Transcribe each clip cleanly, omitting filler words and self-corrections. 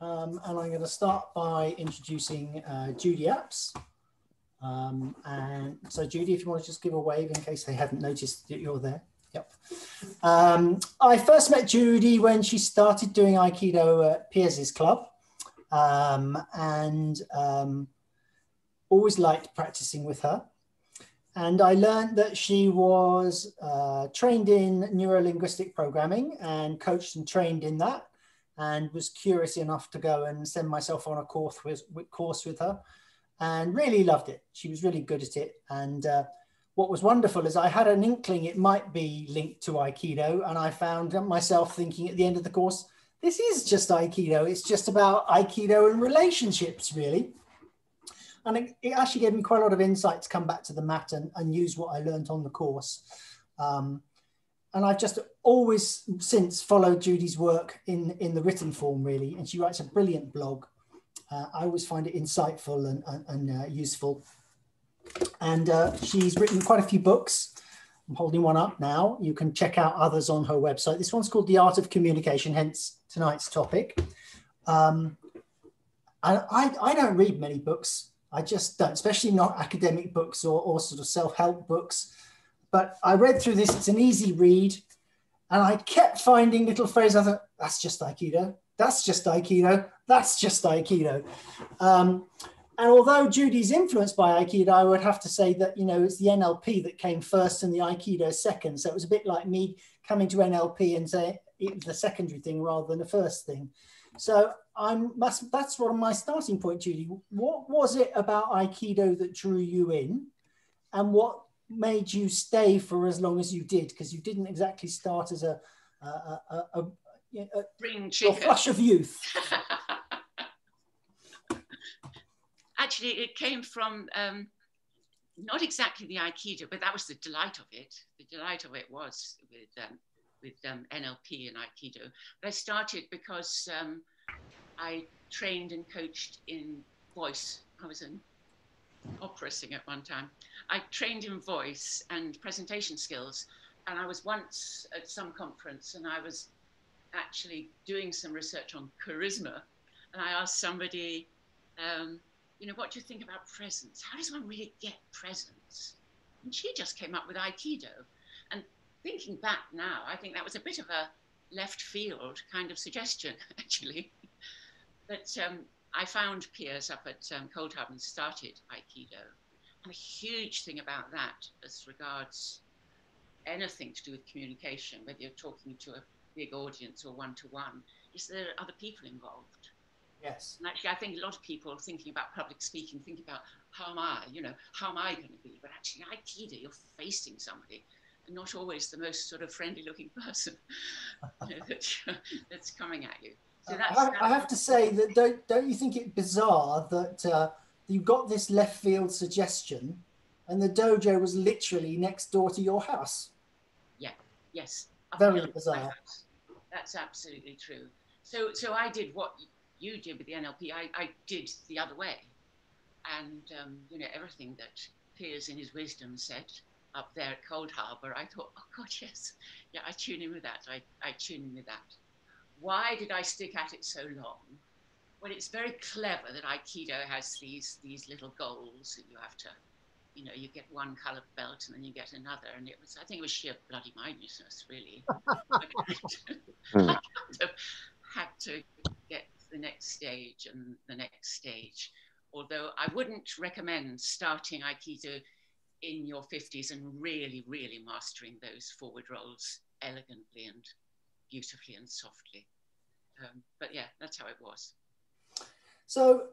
and I'm going to start by introducing Judy Apps. And so Judy, if you want to just give a wave in case they hadn't noticed that you're there. Yep. I first met Judy when she started doing Aikido at Piers' club, and always liked practicing with her. And I learned that she was trained in neuro-linguistic programming and coached and trained in that, and was curious enough to go and send myself on a course with her, and really loved it. She was really good at it. And what was wonderful is I had an inkling it might be linked to Aikido, and I found myself thinking at the end of the course, this is just Aikido. It's just about Aikido and relationships, really. And it actually gave me quite a lot of insight to come back to the mat and use what I learned on the course. And I've just always since followed Judy's work in the written form, really. And she writes a brilliant blog. I always find it insightful and useful. And she's written quite a few books. I'm holding one up now. You can check out others on her website. This one's called The Art of Communication, hence tonight's topic. And I don't read many books. I just don't, especially not academic books or sort of self-help books. But I read through this, it's an easy read. And I kept finding little phrases. I thought, that's just Aikido. That's just Aikido. That's just Aikido. And although Judy's influenced by Aikido, I would have to say that, you know, it's the NLP that came first and the Aikido second. So it was a bit like me coming to NLP and say it was the secondary thing rather than the first thing. So that's what my starting point, Judy. What was it about Aikido that drew you in, and what made you stay for as long as you did? Because you didn't exactly start as a flush of youth. Actually, it came from not exactly the Aikido, but that was the delight of it. The delight of it was with NLP and Aikido. But I started because I trained and coached in voice. I was an opera singer at one time. I trained in voice and presentation skills. And I was once at some conference and I was actually doing some research on charisma. And I asked somebody, you know, what do you think about presence? How does one really get presence? And she just came up with Aikido. And thinking back now, I think that was a bit of a left field kind of suggestion, actually. But I found Piers up at Cold Harbour and started Aikido. And a huge thing about that as regards anything to do with communication, whether you're talking to a big audience or one-to-one, is there are other people involved. Yes. And actually, I think a lot of people thinking about public speaking, think about how am I going to be? But actually, Aikido, you're facing somebody, and not always the most sort of friendly-looking person that's coming at you. So I have to say that don't you think it bizarre that you got this left field suggestion, and the dojo was literally next door to your house? Yeah. Yes. Very bizarre. That's absolutely true. So I did what you did with the NLP. I did the other way, and you know, everything that Piers in his wisdom said up there at Cold Harbour, I thought, oh God, yes, yeah, I tune in with that. I tune in with that. Why did I stick at it so long? Well, it's very clever that Aikido has these little goals that you have to, you know, you get one coloured belt and then you get another. And I think it was sheer bloody mindlessness, really. I had to get the next stage and the next stage. Although I wouldn't recommend starting Aikido in your 50s and really, really mastering those forward rolls elegantly and beautifully and softly. But yeah, that's how it was. So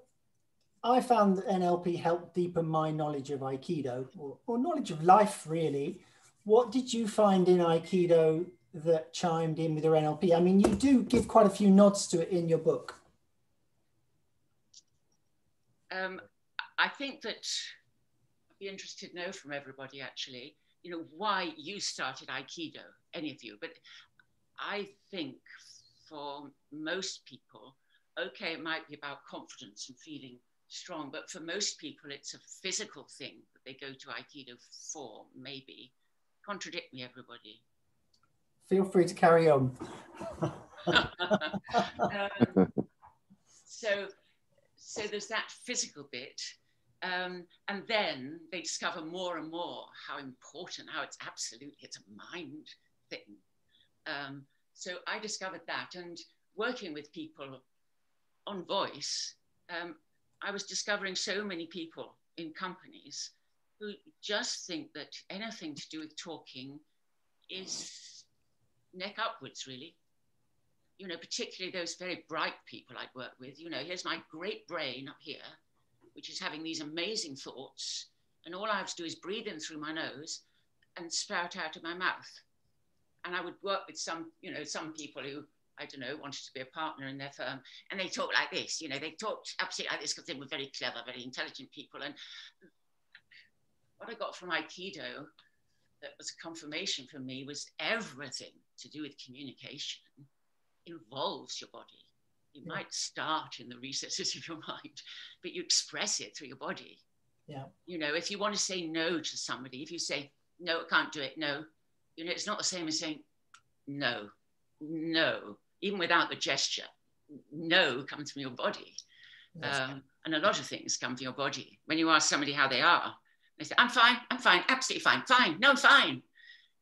I found that NLP helped deepen my knowledge of Aikido, or knowledge of life, really. What did you find in Aikido that chimed in with your NLP? I mean, you do give quite a few nods to it in your book. I think that I'd be interested to know from everybody, actually, you know, why you started Aikido, any of you. But I think for most people, okay, it might be about confidence and feeling strong, but for most people, it's a physical thing that they go to Aikido for, maybe. Contradict me, everybody. Feel free to carry on. there's that physical bit. And then they discover more and more how important, how it's a mind thing. So I discovered that, and working with people on voice, I was discovering so many people in companies who just think that anything to do with talking is neck upwards, really. You know, particularly those very bright people I'd work with. You know, here's my great brain up here, which is having these amazing thoughts, and all I have to do is breathe in through my nose and spout out of my mouth. And I would work with some people who, I don't know, wanted to be a partner in their firm, and they talk like this. You know, they talked absolutely like this because they were very clever, very intelligent people. And what I got from Aikido that was a confirmation for me was everything to do with communication involves your body. You might start in the recesses of your mind, but you express it through your body. Yeah. You know, if you want to say no to somebody, if you say, no, I can't do it, no, you know, it's not the same as saying, no, even without the gesture. No comes from your body. And a lot of things come from your body. When you ask somebody how they are, they say, I'm fine, absolutely fine, no, I'm fine.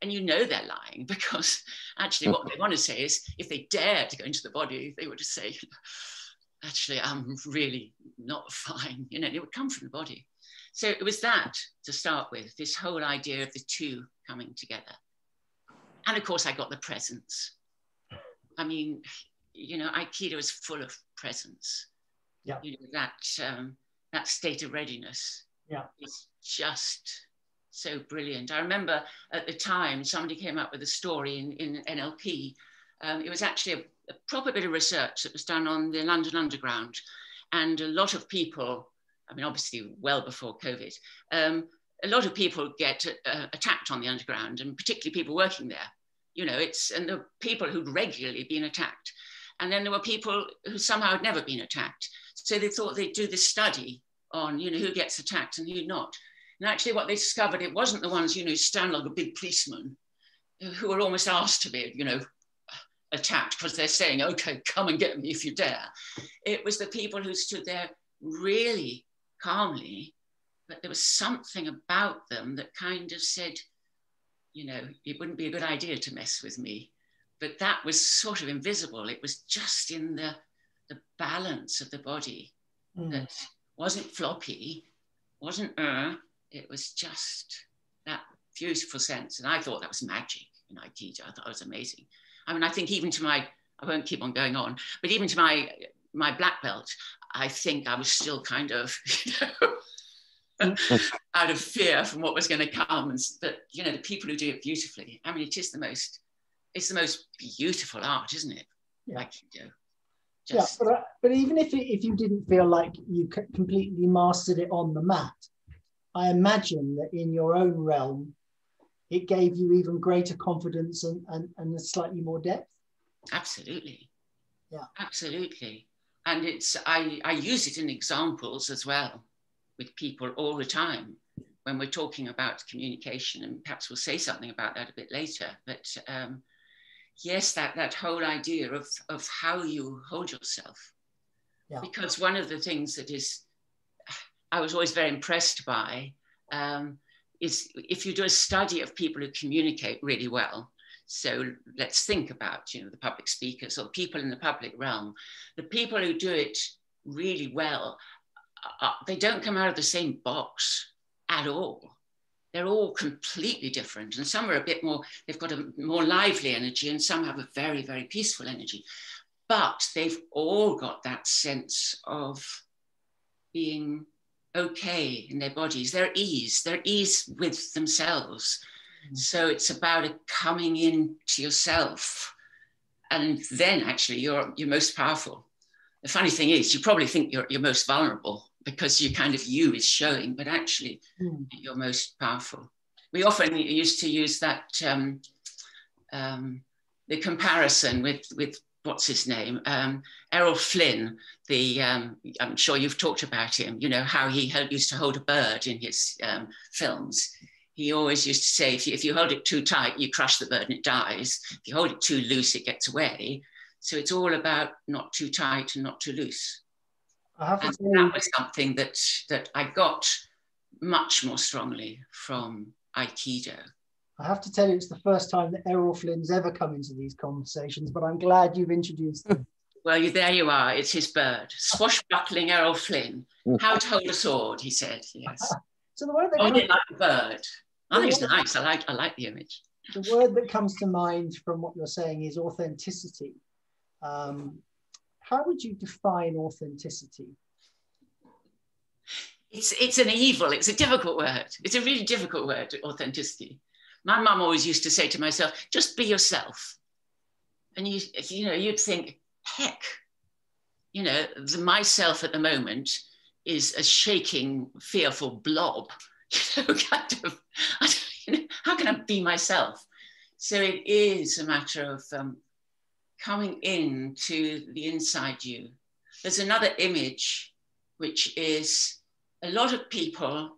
And you know they're lying, because actually what they want to say is, if they dare to go into the body, they would just say, actually, I'm really not fine. You know, it would come from the body. So it was that to start with, this whole idea of the two coming together. And of course, I got the presence. I mean, you know, Aikido is full of presence. Yeah. You know, that state of readiness. Yeah. Is just so brilliant. I remember at the time somebody came up with a story in NLP. It was actually a proper bit of research that was done on the London Underground, and a lot of people, I mean, obviously well before COVID, a lot of people get attacked on the Underground, and particularly people working there. You know, and the people who'd regularly been attacked, and then there were people who somehow had never been attacked. So they thought they'd do this study on, you know, who gets attacked and who not. And actually what they discovered, it wasn't the ones, you know, stand like a big policeman who were almost asked to be, you know, attacked because they're saying, okay, come and get me if you dare. It was the people who stood there really calmly, but there was something about them that kind of said, you know, it wouldn't be a good idea to mess with me. But that was sort of invisible. It was just in the balance of the body that wasn't floppy, wasn't it was just that beautiful sense. And I thought that was magic in Aikido. I thought it was amazing. I mean, I think even to I won't keep on going on, but even to my black belt, I think I was still kind of, you know, out of fear from what was going to come. But, you know, the people who do it beautifully, I mean, it's the most beautiful art, isn't it? Yeah. Aikido. Yeah, but even if you didn't feel like you completely mastered it on the mat, I imagine that in your own realm, it gave you even greater confidence and a slightly more depth. Absolutely. Yeah. Absolutely. And I use it in examples as well with people all the time when we're talking about communication, and perhaps we'll say something about that a bit later. But yes, that whole idea of how you hold yourself. Yeah. Because one of the things that I was always very impressed by is if you do a study of people who communicate really well. So let's think about, you know, the public speakers or people in the public realm. The people who do it really well, they don't come out of the same box at all. They're all completely different, and some are a bit more, they've got a more lively energy, and some have a very, very peaceful energy. But they've all got that sense of being okay in their bodies, their ease with themselves. So it's about coming into yourself, and then actually you're most powerful. The funny thing is, you probably think you're most vulnerable because you is showing, but actually you're most powerful. We often used to use that the comparison with what's his name, Errol Flynn. I'm sure you've talked about him. You know how he used to hold a bird in his films. He always used to say, if you hold it too tight, you crush the bird and it dies. If you hold it too loose, it gets away. So it's all about not too tight and not too loose. I have to And tell you, that was something that I got much more strongly from Aikido. I have to tell you, it's the first time that Errol Flynn's ever come into these conversations, but I'm glad you've introduced him. Well, there you are. It's his bird. Swashbuckling Errol Flynn. How to hold a sword, he said. Yes. So the word that Hold comes, it like a bird. I think it's nice. I like the image. the word that comes to mind from what you're saying is authenticity. How would you define authenticity? It's an evil. It's a difficult word. It's a really difficult word, authenticity. My mum always used to say to myself, just be yourself. And you know, you'd think, heck, you know, myself at the moment is a shaking, fearful blob. You know, kind of, you know, how can I be myself? So it is a matter of coming into the inside you. There's another image, which is a lot of people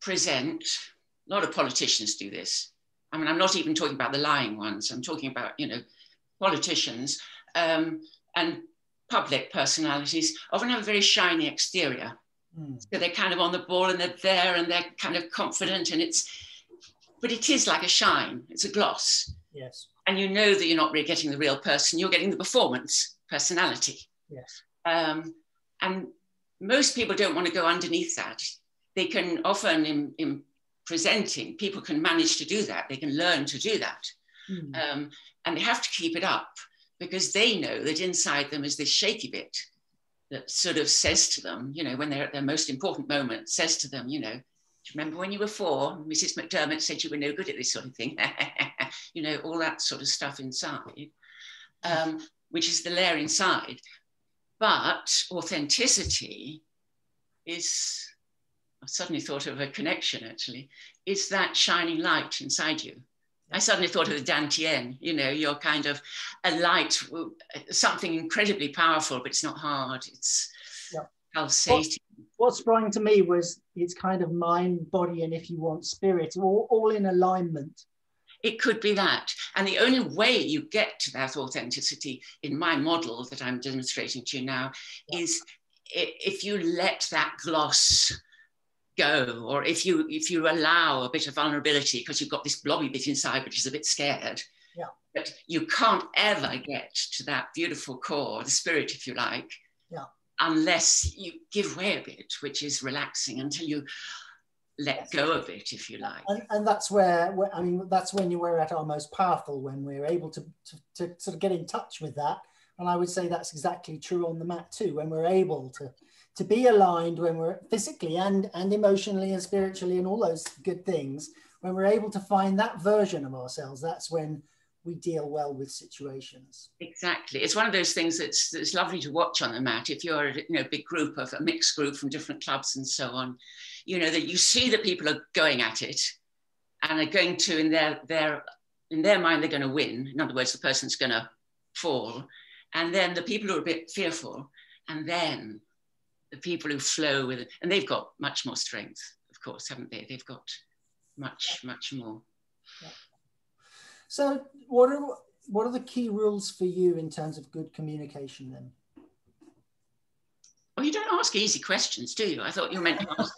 present, a lot of politicians do this. I mean, I'm not even talking about the lying ones. I'm talking about, you know, politicians and public personalities often have a very shiny exterior. So they're kind of on the ball and they're there and they're kind of confident but it is like a shine. It's a gloss. Yes. And you know that you're not really getting the real person. You're getting the performance personality. Yes. And most people don't want to go underneath that. They can often, in presenting, people can manage to do that. They can learn to do that. And they have to keep it up because they know that inside them is this shaky bit that sort of says to them, you know, when they're at their most important moment, says to them, you know, do you remember when you were 4? Mrs. McDermott said you were no good at this sort of thing. You know, all that sort of stuff inside, which is the layer inside. But authenticity is, I've suddenly thought of a connection actually, is that shining light inside you. I suddenly thought of the Dantian, you know, you're kind of a light, something incredibly powerful, but it's not hard. It's pulsating. What sprang to me was it's kind of mind, body, and if you want, spirit, all in alignment. It could be that. And the only way you get to that authenticity in my model that I'm demonstrating to you now is if you let that gloss go, or if you allow a bit of vulnerability because you've got this blobby bit inside which is a bit scared. But you can't ever get to that beautiful core, the spirit, if you like, unless you give way a bit, which is relaxing until you let go of it, if you like. And that's where I mean, that's when we're at our most powerful, when we're able to sort of get in touch with that. And I would say that's exactly true on the mat too, when we're able to be aligned, when we're physically and emotionally and spiritually and all those good things, when we're able to find that version of ourselves, that's when we deal well with situations. Exactly. It's one of those things that's lovely to watch on the mat. If you're a big group of a mixed group from different clubs and so on, you know, that you see that people are going at it and are going to, in their mind, they're going to win. In other words, the person's going to fall. And then the people who are a bit fearful, and then the people who flow with it, and they've got much more strength, of course, haven't they? They've got much more. Yeah. So what are the key rules for you in terms of good communication then? Well, you don't ask easy questions, do you? I thought you meant to ask.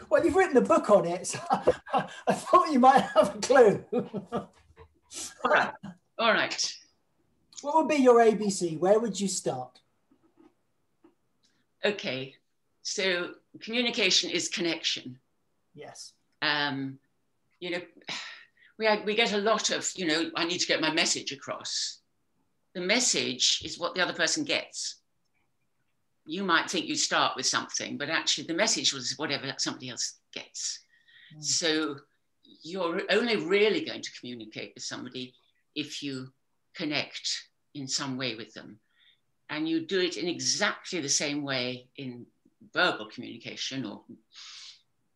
Well, you've written a book on it, so I thought you might have a clue. All right. What would be your ABC? Where would you start? Okay, so communication is connection. Yes. You know, we get a lot of, you know, I need to get my message across. The message is what the other person gets. You might think you start with something, but actually the message was whatever somebody else gets. So you're only really going to communicate with somebody if you connect in some way with them. And you do it in exactly the same way in verbal communication or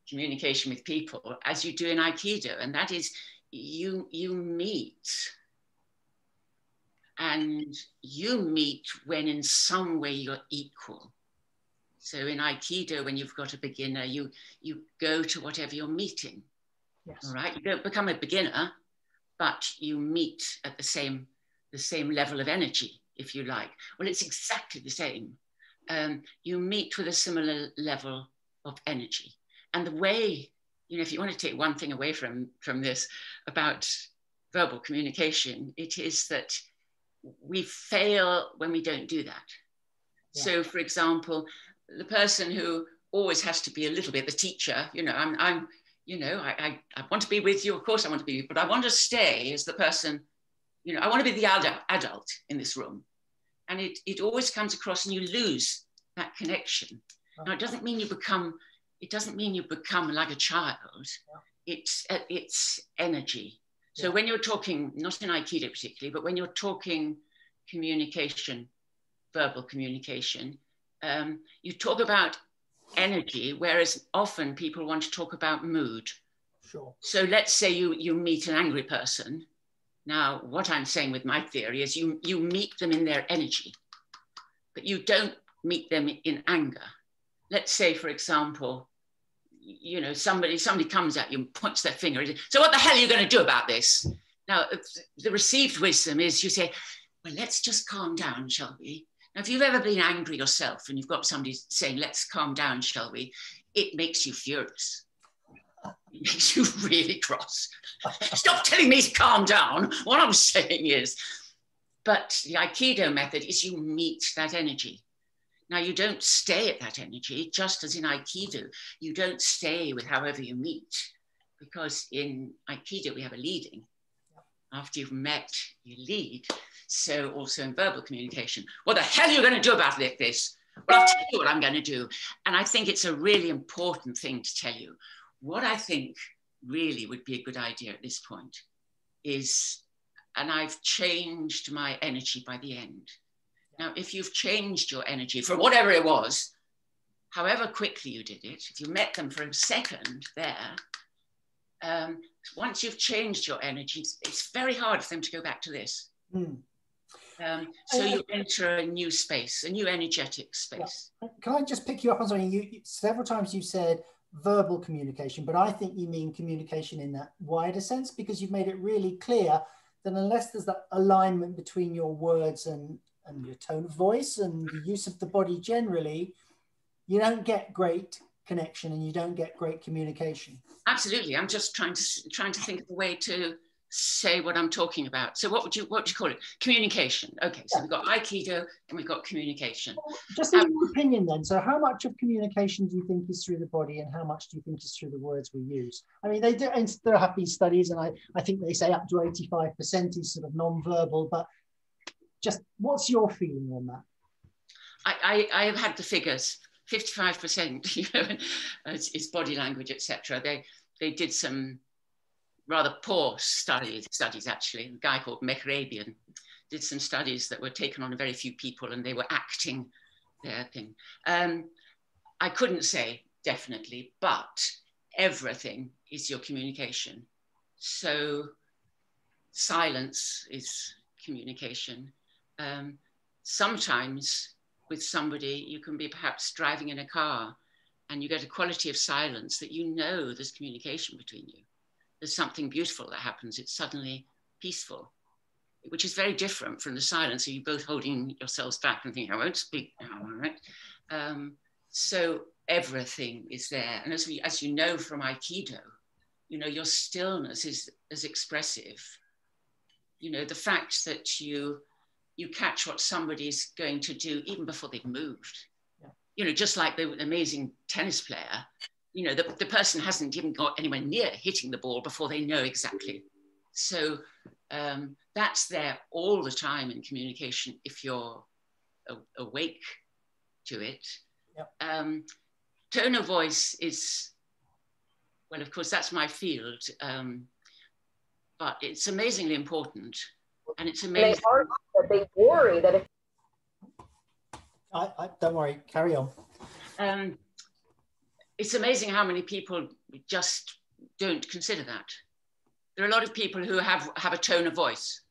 communication with people as you do in Aikido. And that is you meet. And you meet when in some way you're equal. So in Aikido, when you've got a beginner, you go to whatever you're meeting. Yes. All right, you don't become a beginner, but you meet at the same level of energy. if you like. Well, it's exactly the same. You meet with a similar level of energy. And the way, you know, if you want to take one thing away from this about verbal communication, it is that we fail when we don't do that. Yeah. So, for example, the person who always has to be a little bit the teacher, you know, I'm you know, I want to be with you, of course I want to be with you, but I want to stay as the person, you know, I want to be the adult in this room. And it always comes across and you lose that connection. Now, it doesn't mean you become like a child. It's energy. So when you're talking, not in Aikido particularly, but when you're talking communication, verbal communication, you talk about energy, whereas often people want to talk about mood. Sure. So let's say you meet an angry person. Now, what I'm saying with my theory is you meet them in their energy, but you don't meet them in anger. Let's say, for example, you know, somebody comes at you and points their finger. So what the hell are you going to do about this? Now, the received wisdom is you say, well, let's just calm down, shall we? Now, if you've ever been angry yourself and you've got somebody saying, let's calm down, shall we? It makes you furious. It makes you really cross. Stop telling me to calm down. What I'm saying is, but the Aikido method is you meet that energy. Now, you don't stay at that energy, just as in Aikido, you don't stay with however you meet, because in Aikido, we have a leading. After you've met, you lead. So also in verbal communication, what the hell are you going to do about this? Well, I'll tell you what I'm going to do. And I think it's a really important thing to tell you. What I think really would be a good idea at this point is, and I've changed my energy by the end. Now, if you've changed your energy for whatever it was, however quickly you did it, if you met them for a second there, once you've changed your energy, it's very hard for them to go back to this. So you enter a new space, a new energetic space. Can I just pick you up on something? You several times you said verbal communication, but I think you mean communication in that wider sense, because you've made it really clear that unless there's that alignment between your words and your tone of voice and the use of the body generally, you don't get great connection and you don't get great communication. Absolutely. I'm just trying to think of a way to say what I'm talking about. So what would you call it? Communication. Okay, so we've got Aikido and we've got communication. Well, just in your opinion then, so how much of communication do you think is through the body and how much do you think is through the words we use? I mean, there have been studies and I think they say up to 85% is sort of non-verbal, but just what's your feeling on that? I have had the figures. 55%, you know, is body language, etc. They did some rather poor studies actually. A guy called Mehrabian did some studies that were taken on a very few people and they were acting their thing. I couldn't say definitely, but everything is your communication. So silence is communication. Sometimes with somebody, you can be perhaps driving in a car and you get a quality of silence that you know there's communication between you. There's something beautiful that happens. It's suddenly peaceful, which is very different from the silence. So you're both holding yourselves back and thinking, I won't speak now, all right? So everything is there. And as you know from Aikido, you know, your stillness is as expressive. You know, the fact that you catch what somebody's going to do even before they've moved. Yeah. You know, just like the amazing tennis player, you know, the person hasn't even got anywhere near hitting the ball before they know exactly. So that's there all the time in communication if you're awake to it. Yeah. Tone of voice is, well, of course, that's my field, but it's amazingly important. And it's amazing. They worry that if don't worry, carry on. It's amazing how many people just don't consider that. There are a lot of people who have a tone of voice.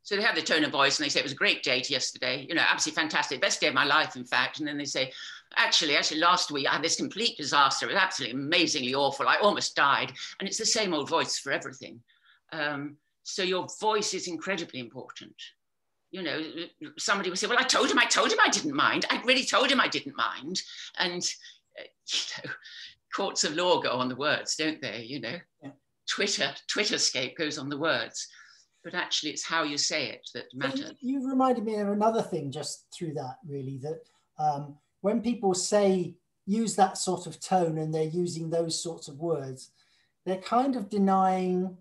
So they have the tone of voice and they say, it was a great date yesterday, you know, absolutely fantastic, best day of my life, in fact. And then they say, actually, last week I had this complete disaster. It was absolutely amazingly awful. I almost died. And it's the same old voice for everything. So your voice is incredibly important. you know, somebody would say, well, I told him I didn't mind. I really told him I didn't mind. And, you know, courts of law go on the words, don't they? You know, yeah. Twitterscape goes on the words. But actually, it's how you say it that matters. So you reminded me of another thing just through that, really, that when people use that sort of tone and they're using those sorts of words, they're kind of denying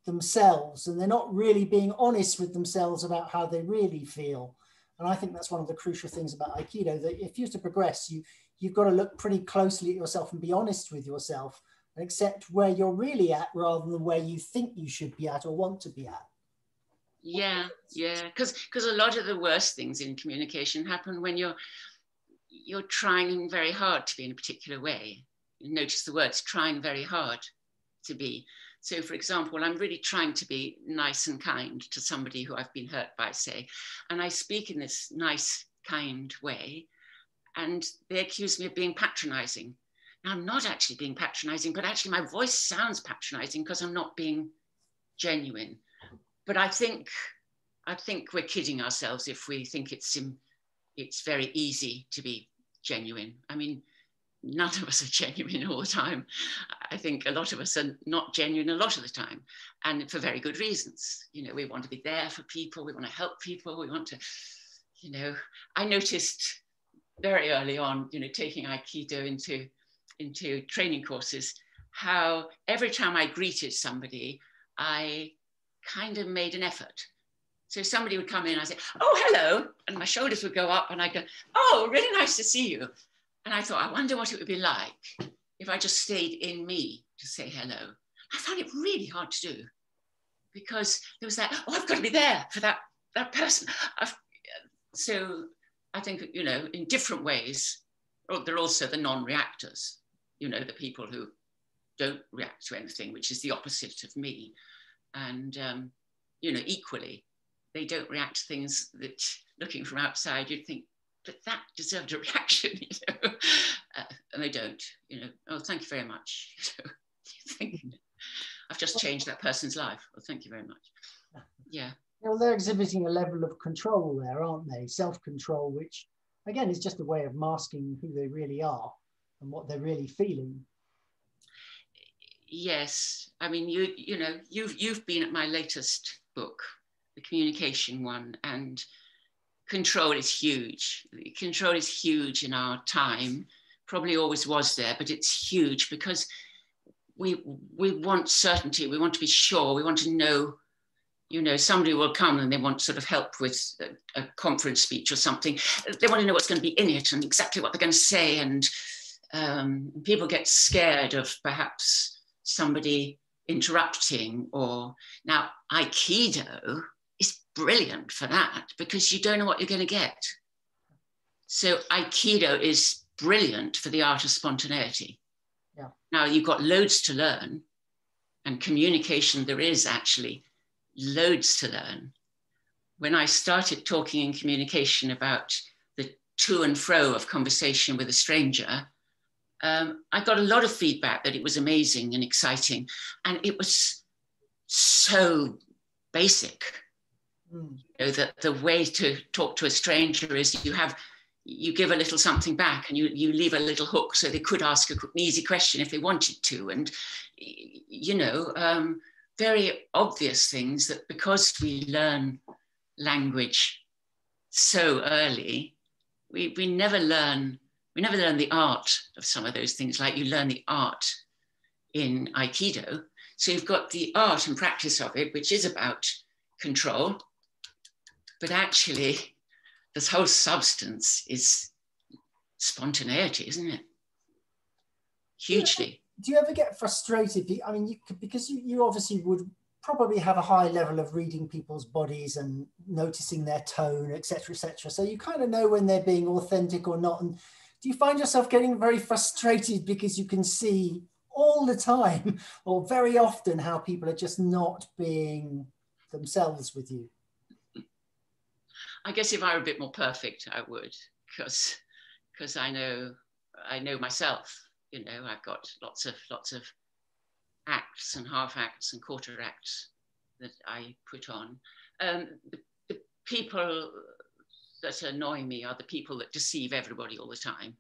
themselves, and they're not really being honest with themselves about how they really feel. And I think that's one of the crucial things about Aikido, that if you're to progress, you've got to look pretty closely at yourself and be honest with yourself and accept where you're really at rather than where you think you should be at or want to be at. Yeah, because a lot of the worst things in communication happen when you're trying very hard to be in a particular way. You notice the words, trying very hard to be. So, for example, I'm really trying to be nice and kind to somebody who I've been hurt by, say, and I speak in this nice, kind way, and they accuse me of being patronizing. Now, I'm not actually being patronizing, but actually my voice sounds patronizing because I'm not being genuine. But I think we're kidding ourselves if we think it's very easy to be genuine. I mean, none of us are genuine all the time. I think a lot of us are not genuine a lot of the time, and for very good reasons. You know, we want to be there for people, we want to help people, we want to, you know, I noticed very early on, you know, taking Aikido into training courses, how every time I greeted somebody, I kind of made an effort. So somebody would come in and I'd say, oh, hello. And my shoulders would go up and I'd go, oh, really nice to see you. And I thought, I wonder what it would be like if I just stayed in me to say hello. I found it really hard to do because there was that, oh, I've got to be there for that person. So I think, you know, in different ways, there are also the non-reactors, you know, the people who don't react to anything, which is the opposite of me. And, you know, equally, they don't react to things that, looking from outside, you'd think, but that deserved a reaction, you know. And they don't, you know, oh, thank you very much. You know, you think, I've just changed that person's life. Well, thank you very much. Yeah. Well, they're exhibiting a level of control there, aren't they? Self-control, which, again, is just a way of masking who they really are and what they're really feeling. Yes, I mean, you know, you've been at my latest book, the communication one, and control is huge. Control is huge in our time, probably always was there, but it's huge because we want certainty, we want to be sure, we want to know, you know, somebody will come and they want sort of help with a conference speech or something. They want to know what's going to be in it and exactly what they're going to say, and people get scared of perhaps somebody interrupting. Or now Aikido is brilliant for that because you don't know what you're going to get. So Aikido is brilliant for the art of spontaneity. Yeah. Now you've got loads to learn, and communication, there is actually loads to learn. When I started talking in communication about the to and fro of conversation with a stranger, I got a lot of feedback that it was amazing and exciting, and it was so basic. You know, that the way to talk to a stranger is you give a little something back, and you leave a little hook so they could ask an easy question if they wanted to, and you know, very obvious things that because we learn language so early, we never learn the art of some of those things, like you learn the art in Aikido. So you've got the art and practice of it, which is about control, but actually this whole substance is spontaneity, isn't it? Hugely. Do you ever get frustrated? I mean, because you obviously would probably have a high level of reading people's bodies and noticing their tone, etc., etc. So you kind of know when they're being authentic or not. And do you find yourself getting very frustrated because you can see all the time or very often how people are just not being themselves with you? I guess if I were a bit more perfect, I would, because I know myself. You know, I've got lots of acts and half acts and quarter acts that I put on. people that annoy me are the people that deceive everybody all the time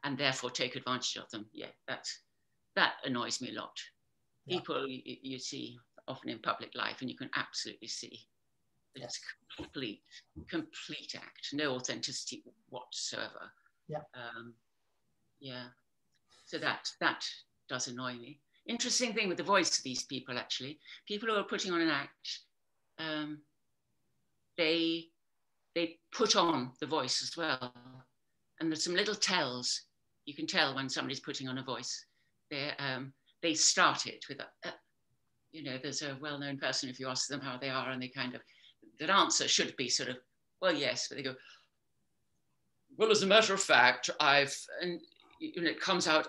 and therefore take advantage of them. Yeah, that annoys me a lot. Yeah. People you see often in public life, and you can absolutely see that it's complete act, no authenticity whatsoever. Yeah. Yeah. So that does annoy me. Interesting thing with the voice of these people, actually, people who are putting on an act, they put on the voice as well. And there's some little tells. You can tell when somebody's putting on a voice. They start it with there's a well-known person, if you ask them how they are, and they kind of, that answer should be sort of, well, yes, but they go, well, as a matter of fact, and it comes out,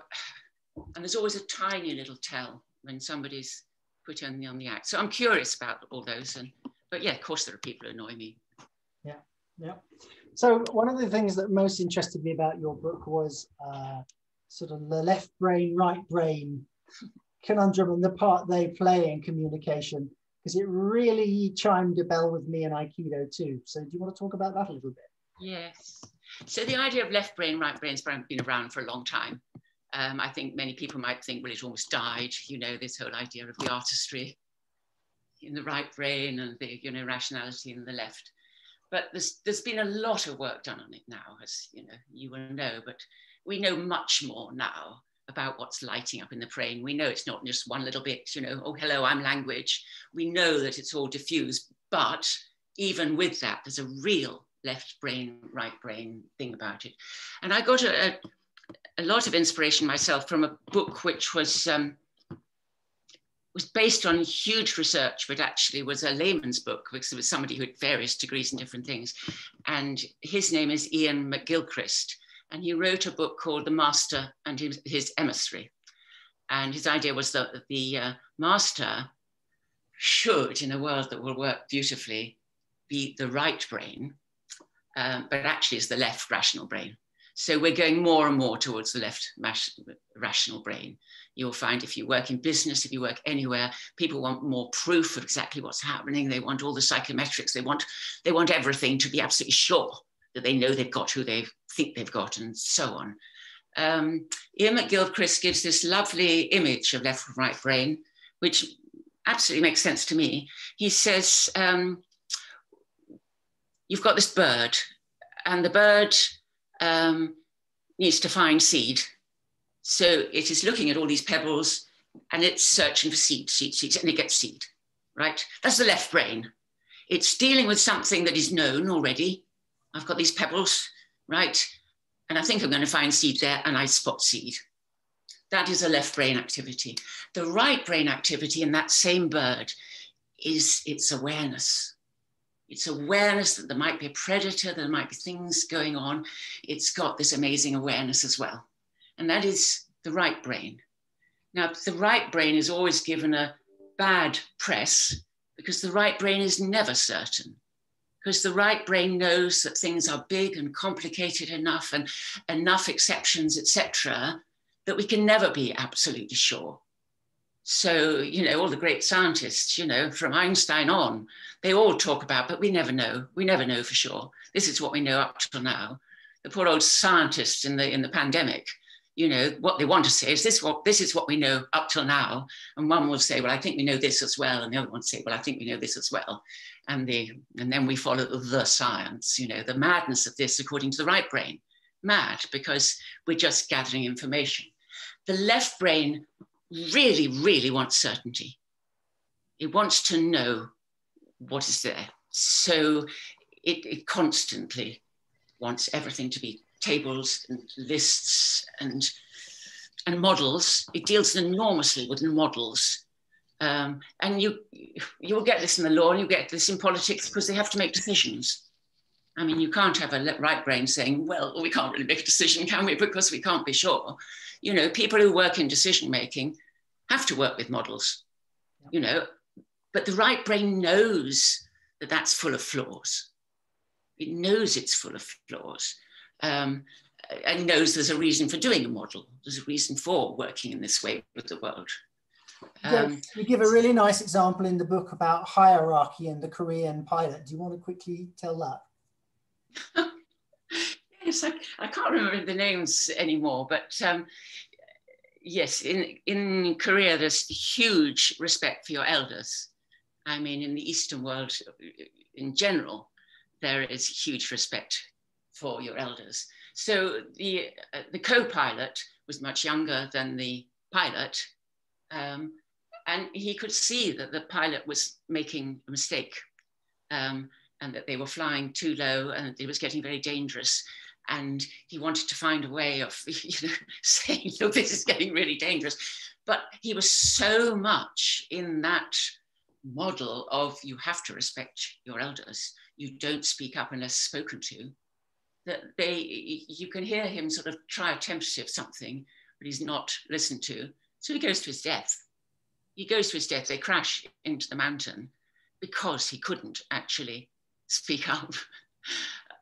and there's always a tiny little tell when somebody's putting on the act. So I'm curious about all those, but yeah, of course there are people who annoy me. Yeah, yeah. So one of the things that most interested me about your book was sort of the left brain, right brain conundrum and the part they play in communication, because it really chimed a bell with me in Aikido too. So do you want to talk about that a little bit? Yes. So the idea of left brain, right brain has been around for a long time. I think many people might think, well, it almost died, this whole idea of the artistry in the right brain and the, rationality in the left. But there's been a lot of work done on it now, as you will know, but we know much more now about what's lighting up in the brain. We know it's not just one little bit, oh, hello, I'm language. We know that it's all diffused, but even with that, there's a real left brain, right brain thing about it. And I got a lot of inspiration myself from a book which was based on huge research, but actually was a layman's book, because it was somebody who had various degrees in different things. And his name is Ian McGilchrist. And he wrote a book called The Master and His Emissary. And his idea was that the master should, in a world that will work beautifully, be the right brain, but actually is the left rational brain. So we're going more and more towards the left rational brain. You'll find if you work in business, if you work anywhere, people want more proof of exactly what's happening. They want all the psychometrics. They want everything to be absolutely sure that they know they've got who they think they've got, and so on. Ian McGilchrist gives this lovely image of left and right brain, which absolutely makes sense to me. He says, you've got this bird, and the bird needs to find seed. So it is looking at all these pebbles, and it's searching for seeds, and it gets seed, right? That's the left brain. It's dealing with something that is known already. I've got these pebbles, right? And I think I'm going to find seed there, and I spot seed. That is a left brain activity. The right brain activity in that same bird is its awareness. It's awareness that there might be a predator, that there might be things going on. It's got this amazing awareness as well. And that is the right brain. Now, the right brain is always given a bad press because the right brain is never certain. Because the right brain knows that things are big and complicated enough and enough exceptions, etc., that we can never be absolutely sure. So, all the great scientists, from Einstein on, they all talk about, but we never know. We never know for sure. This is what we know up till now. The poor old scientists in the pandemic, what they want to say is this is what we know up till now. And one will say, well, I think we know this as well. And the other one will say, well, I think we know this as well. And then we follow the science, the madness of this according to the right brain. Mad, because we're just gathering information. The left brain really, really wants certainty. It wants to know what is there. So it constantly wants everything to be tables and lists and models. It deals enormously with models. And you will get this in the law, and you get this in politics because they have to make decisions. I mean, you can't have a right brain saying, well, we can't really make a decision, can we? Because we can't be sure. People who work in decision making have to work with models, but the right brain knows that that's full of flaws. It knows it's full of flaws. And knows there's a reason for doing a model. There's a reason for working in this way with the world. You give a really nice example in the book about hierarchy and the Korean pilot. Do you want to quickly tell that? Yes, I can't remember the names anymore, but yes, in Korea, there's huge respect for your elders. I mean, in the Eastern world in general, there is huge respect for your elders. So the co-pilot was much younger than the pilot, and he could see that the pilot was making a mistake, and that they were flying too low and it was getting very dangerous. And he wanted to find a way of, saying, look, this is getting really dangerous. But he was so much in that model of you have to respect your elders, you don't speak up unless spoken to, that you can hear him sort of try a tentative something, but he's not listened to. So he goes to his death. He goes to his death. They crash into the mountain because he couldn't actually speak up.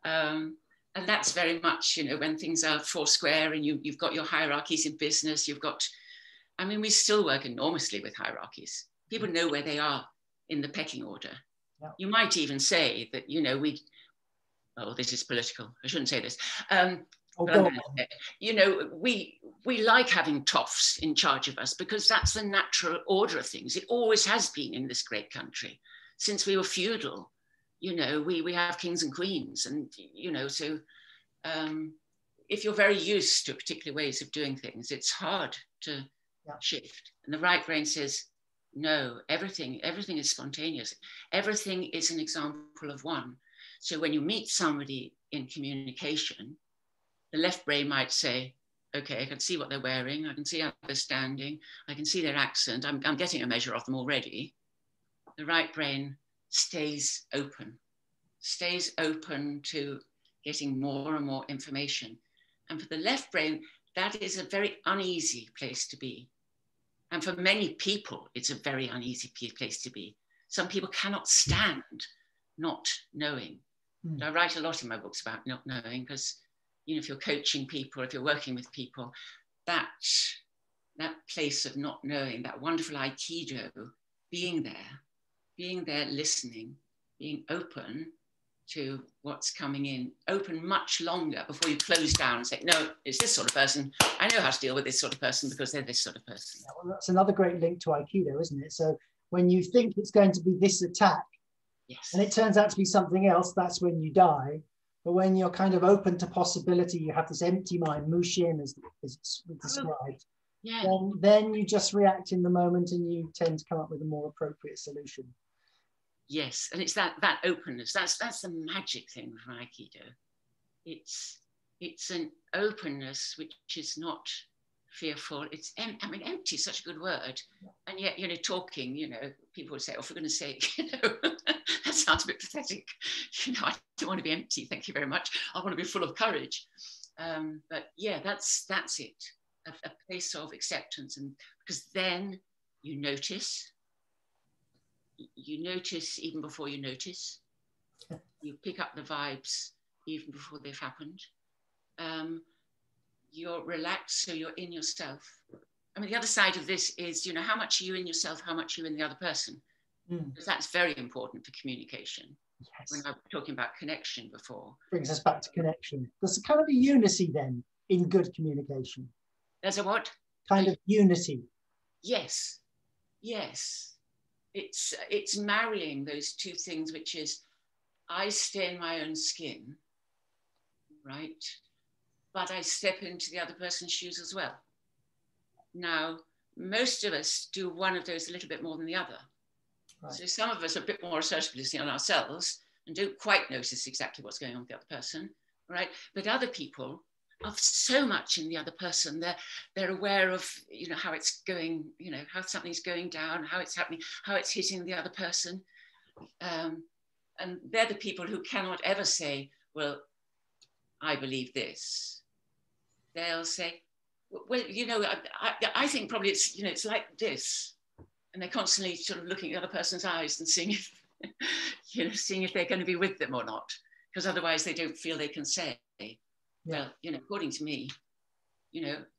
And that's very much, when things are four square and you've got your hierarchies in business, we still work enormously with hierarchies. People know where they are in the pecking order. Yeah. You might even say that, this is political. I shouldn't say this. We like having toffs in charge of us because that's the natural order of things. It always has been in this great country. Since we were feudal, we have kings and queens. And, so if you're very used to particular ways of doing things, it's hard to shift. And the right brain says, no, everything is spontaneous. Everything is an example of one. So when you meet somebody in communication, the left brain might say, okay, I can see what they're wearing. I can see how they're standing. I can see their accent. I'm getting a measure of them already. The right brain stays open to getting more and more information. And for the left brain, that is a very uneasy place to be. And for many people, it's a very uneasy place to be. Some people cannot stand not knowing. Mm. I write a lot in my books about not knowing because, if you're coaching people, if you're working with people, that place of not knowing, that wonderful Aikido, being there, listening, being open to what's coming in, open much longer before you close down and say, no, it's this sort of person. I know how to deal with this sort of person because they're this sort of person. Yeah, well, that's another great link to Aikido, isn't it? So when you think it's going to be this attack, yes, and it turns out to be something else, that's when you die. But when you're kind of open to possibility, you have this empty mind, mushin, as described, yeah, then you just react in the moment and you tend to come up with a more appropriate solution. Yes, and it's that openness. That's the magic thing with Aikido. It's an openness which is not fearful. It's empty is such a good word, and yet talking. People would say, "Oh, for goodness' sake, that sounds a bit pathetic." I don't want to be empty. Thank you very much. I want to be full of courage. But yeah, that's it. A place of acceptance, and because then you notice. You notice even before you notice. You pick up the vibes even before they've happened. You're relaxed, so you're in yourself. The other side of this is, how much are you in yourself, how much are you in the other person? Because that's very important for communication. Yes. When I was talking about connection before. Brings us back to connection. There's kind of a unity then in good communication. There's a what? Kind of unity. Yes. It's marrying those two things, which is I stay in my own skin, right? But I step into the other person's shoes as well. Now, most of us do one of those a little bit more than the other. Right. So some of us are a bit more assertively on ourselves and don't quite notice exactly what's going on with the other person, right? But other people are so much in the other person. They're aware of, how it's going, how something's going down, how it's happening, how it's hitting the other person. And they're the people who cannot ever say, well, I believe this. They'll say, well, I think probably it's, it's like this. And they're constantly sort of looking at the other person's eyes and seeing if, seeing if they're going to be with them or not. Because otherwise they don't feel they can say, well, according to me,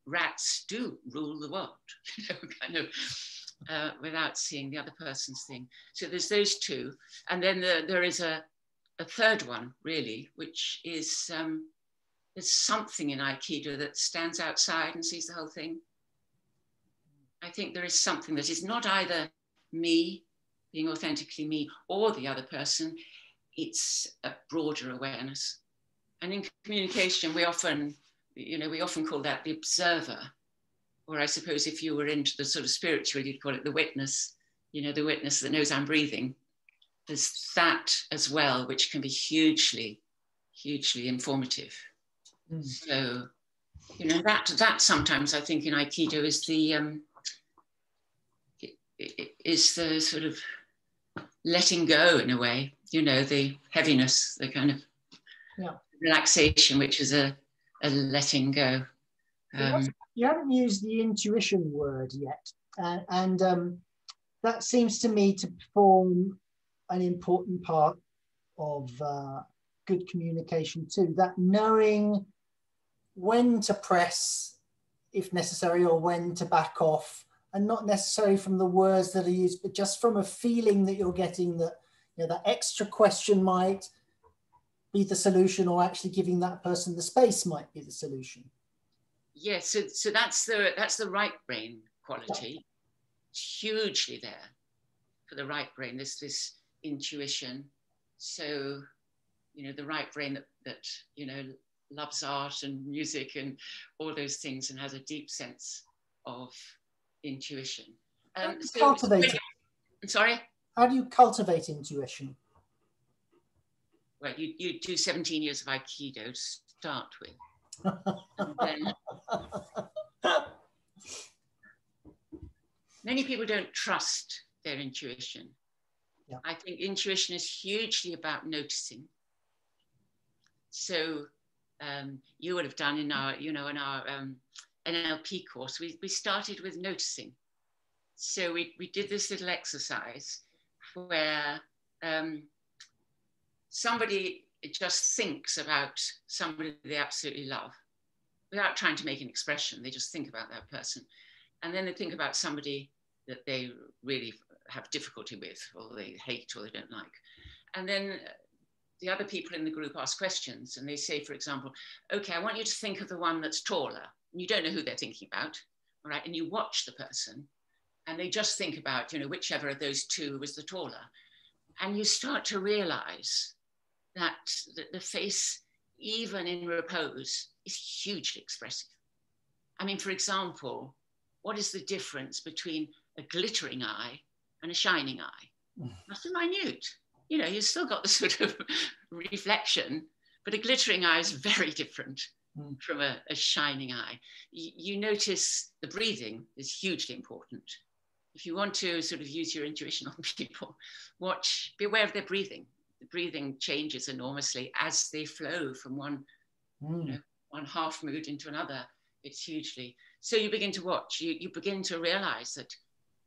rats do rule the world, kind of. without seeing the other person's thing. So there's those two. And then there is a third one, really, which is there's something in Aikido that stands outside and sees the whole thing. I think there is something that is not either me, being authentically me, or the other person. It's a broader awareness. And in communication, we often call that the observer. Or I suppose if you were into the sort of spiritual, you'd call it the witness, the witness that knows I'm breathing. There's that as well, which can be hugely, hugely informative. Mm. So, that sometimes I think in Aikido is the sort of letting go in a way, the heaviness, the kind of relaxation, which is a letting go. You haven't used the intuition word yet, and that seems to me to form an important part of good communication too, that knowing when to press if necessary or when to back off, and not necessarily from the words that are used, but just from a feeling that you're getting that that extra question might be the solution, or actually giving that person the space might be the solution. Yes, so that's the right brain quality. It's hugely there for the right brain. This intuition. So, the right brain that loves art and music and all those things, and has a deep sense of intuition. Cultivate it. Sorry? How do you cultivate intuition? Well, you do 17 years of Aikido to start with. And then many people don't trust their intuition. Yeah. I think intuition is hugely about noticing. So you would have done in our NLP course, we started with noticing. So we did this little exercise where somebody just thinks about somebody they absolutely love without trying to make an expression. They just think about that person. And then they think about somebody that they really have difficulty with, or they hate, or they don't like. And then the other people in the group ask questions, and they say, for example, okay, I want you to think of the one that's taller. And you don't know who they're thinking about, all right? And you watch the person, and they just think about, whichever of those two was the taller. And you start to realize that the face, even in repose, is hugely expressive. I mean, for example, what is the difference between a glittering eye and a shining eye? Nothing minute. You've still got the sort of reflection, but a glittering eye is very different from a shining eye. You notice the breathing is hugely important. If you want to sort of use your intuition on people, be aware of their breathing. The breathing changes enormously as they flow from one half mood into another. It's hugely. So you begin to watch, you begin to realize that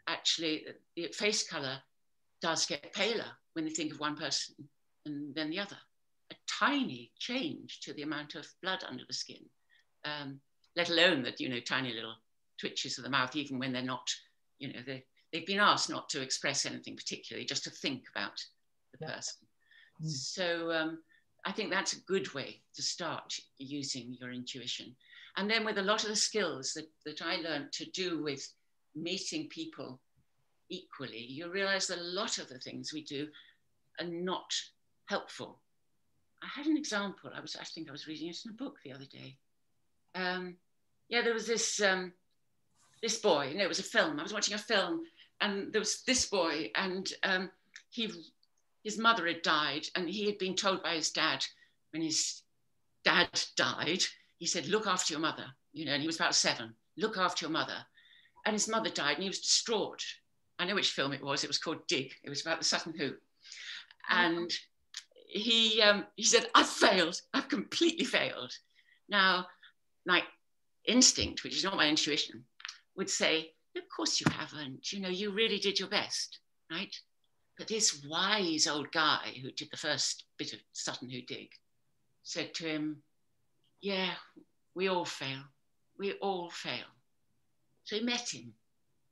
actually the face color does get paler when they think of one person and then the other. A tiny change to the amount of blood under the skin, let alone that, tiny little twitches of the mouth, even when they're not, they've been asked not to express anything particularly, just to think about the person. So I think that's a good way to start using your intuition. And then with a lot of the skills that I learned to do with meeting people equally, you realize that a lot of the things we do are not helpful. I had an example. I think I was reading it in a book the other day. There was this boy, it was a film. I was watching a film, and there was this boy, and his mother had died, and he had been told by his dad, when his dad died, he said, look after your mother, and he was about 7, look after your mother. And his mother died, and he was distraught. I know which film it was called Dig. It was about the Sutton Hoo. And he said, I've failed, I've completely failed. Now, my instinct, which is not my intuition, would say, of course you haven't, you really did your best, right? But this wise old guy who did the first bit of Sutton Hoo Dig said to him, yeah, we all fail. We all fail. So he met him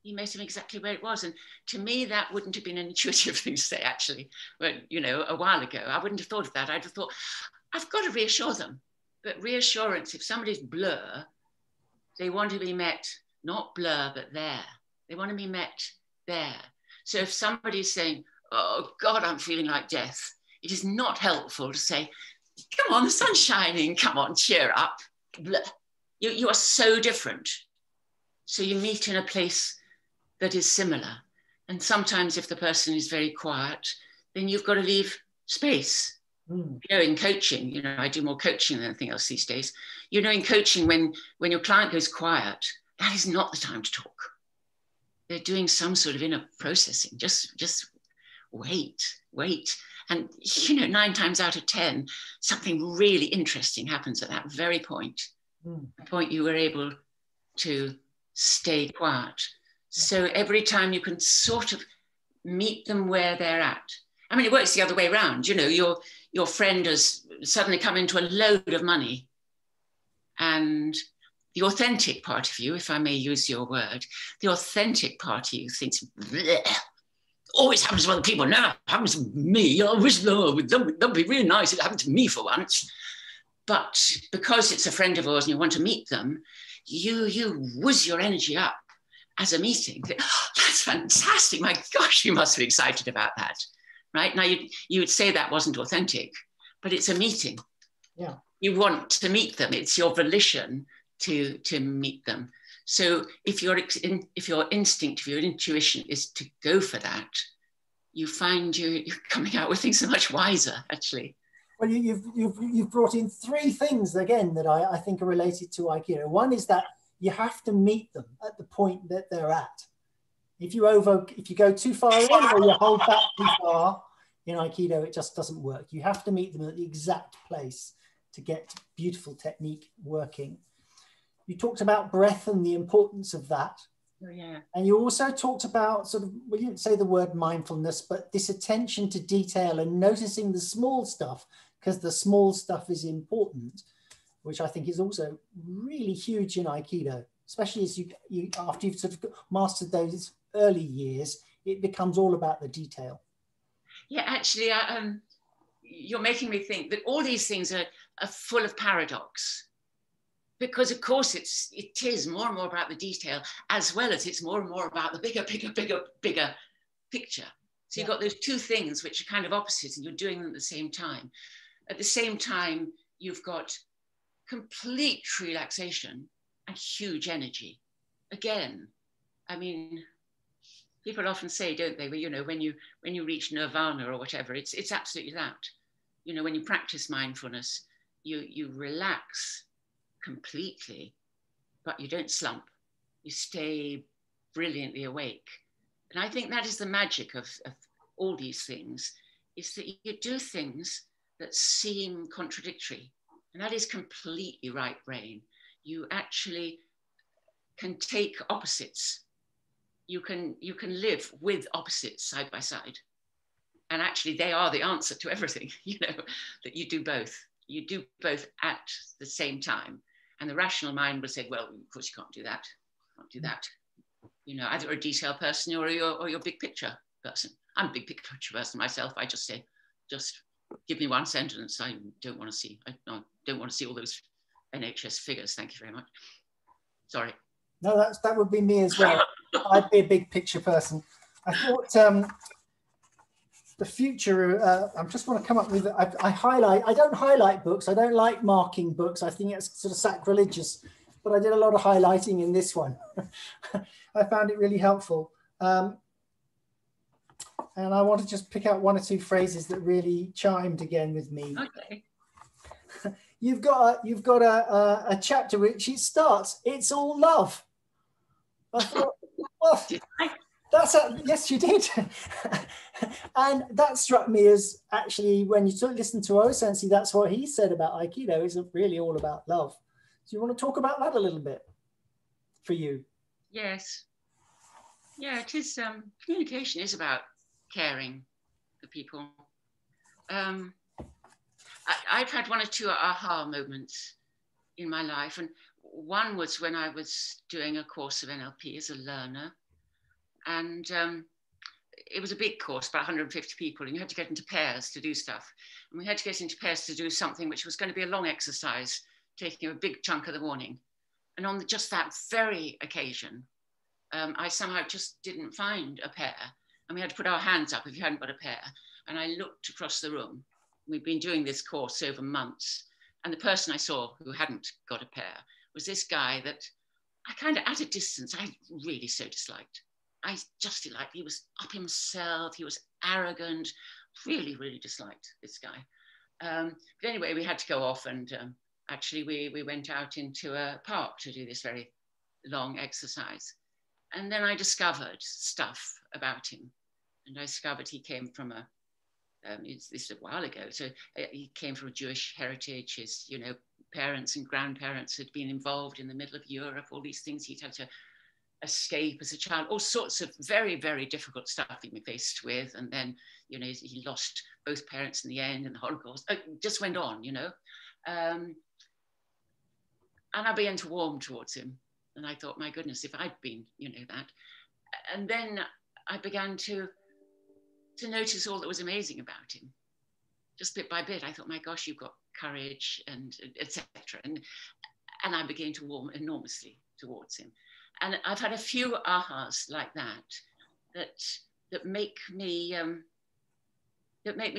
He met him exactly where it was. And to me, that wouldn't have been an intuitive thing to say, actually. But, you know, a while ago, I wouldn't have thought of that. I'd have thought, I've got to reassure them. But reassurance, if somebody's blur, they want to be met, not blur, but there. They want to be met there. So if somebody's saying, oh God, I'm feeling like death, it is not helpful to say, come on, the sun's shining, come on, cheer up. Blur. You are so different. So you meet in a place that is similar. And sometimes if the person is very quiet, then you've got to leave space. You know, in coaching, you know, I do more coaching than anything else these days. You know, in coaching, when your client goes quiet, that is not the time to talk. They're doing some sort of inner processing. Just wait. And, you know, 9 times out of 10, something really interesting happens at that very point. The point you were able to stay quiet. So every time you can sort of meet them where they're at. I mean, it works the other way around. You know, your friend has suddenly come into a load of money, and the authentic part of you, if I may use your word, the authentic part of you thinks, always happens to other people, never happens to me. I wish that'd be really nice if it happened to me for once. But because it's a friend of yours and you want to meet them, you whiz your energy up as a meeting. Oh, that's fantastic. My gosh, you must be excited about that. Right? Now, you would say that wasn't authentic, but it's a meeting. Yeah. You want to meet them. It's your volition to meet them. So if your instinct, if your intuition is to go for that, you find you're coming out with things so much wiser, actually. Well, you've brought in 3 things, again, that I think are related to Aikido. One is that you have to meet them at the point that they're at. If you go too far in or you hold back too far in Aikido, it just doesn't work. You have to meet them at the exact place to get beautiful technique working. You talked about breath and the importance of that. Oh, yeah. And you also talked about sort of, well, you didn't say the word mindfulness, but this attention to detail and noticing the small stuff, because the small stuff is important, which I think is also really huge in Aikido, especially as you after you've sort of mastered those early years, it becomes all about the detail. Yeah, actually, you're making me think that all these things are full of paradox. Because of course it is more and more about the detail, as well as it's more and more about the bigger picture. So you've got those 2 things which are kind of opposites, and you're doing them at the same time. At the same time, you've got complete relaxation and huge energy. Again, I mean, people often say, don't they, well, you know, when you reach nirvana or whatever, it's absolutely that. You know, when you practice mindfulness, you relax completely, but you don't slump. You stay brilliantly awake. And I think that is the magic of all these things, is that you do things that seem contradictory. And that is completely right brain. You actually can take opposites. You can live with opposites side by side. And actually they are the answer to everything, you know, that you do both. You do both at the same time. And the rational mind would say, well, of course you can't do that. Can't do that. You know, either a detail person or your big picture person. I'm a big picture person myself. I just say, just give me one sentence. I don't want to see. I don't want to see all those NHS figures. Thank you very much. Sorry. No, that would be me as well. I'd be a big picture person. I thought the future, I just want to come up with, I don't highlight books. I don't like marking books. I think it's sort of sacrilegious, but I did a lot of highlighting in this one. I found it really helpful. And I want to just pick out 1 or 2 phrases that really chimed again with me. Okay. You've got a chapter which it starts, it's all love. I thought, well, yes, you did. And that struck me as actually, when you listen to O-Sensei, that's what he said about Aikido, is really all about love. Do you want to talk about that a little bit for you? Yes. Yeah, it is. Communication is about caring for people. I've had 1 or 2 aha moments in my life. And one was when I was doing a course of NLP as a learner. And it was a big course, about 150 people, and you had to get into pairs to do stuff. And we had to get into pairs to do something which was going to be a long exercise, taking a big chunk of the morning. And on just that very occasion, I somehow just didn't find a pair. And we had to put our hands up if you hadn't got a pair. And I looked across the room. We'd been doing this course over months. And the person I saw who hadn't got a pair was this guy that I kind of, at a distance, I really so disliked. I just disliked. He was up himself. He was arrogant. Really, really disliked this guy. But anyway, we had to go off, and actually we went out into a park to do this very long exercise. And then I discovered stuff about him. And I discovered he came from this is a while ago. So he came from a Jewish heritage. His, parents and grandparents had been involved in the middle of Europe, all these things he'd had to escape as a child, all sorts of very, very difficult stuff he was faced with. And then, he lost both parents in the end, and the Holocaust just went on, and I began to warm towards him. And I thought, my goodness, if I'd been, that. And then I began to notice all that was amazing about him. Just bit by bit, I thought, my gosh, you've got courage, and etc. And I began to warm enormously towards him. And I've had a few ahas like that make me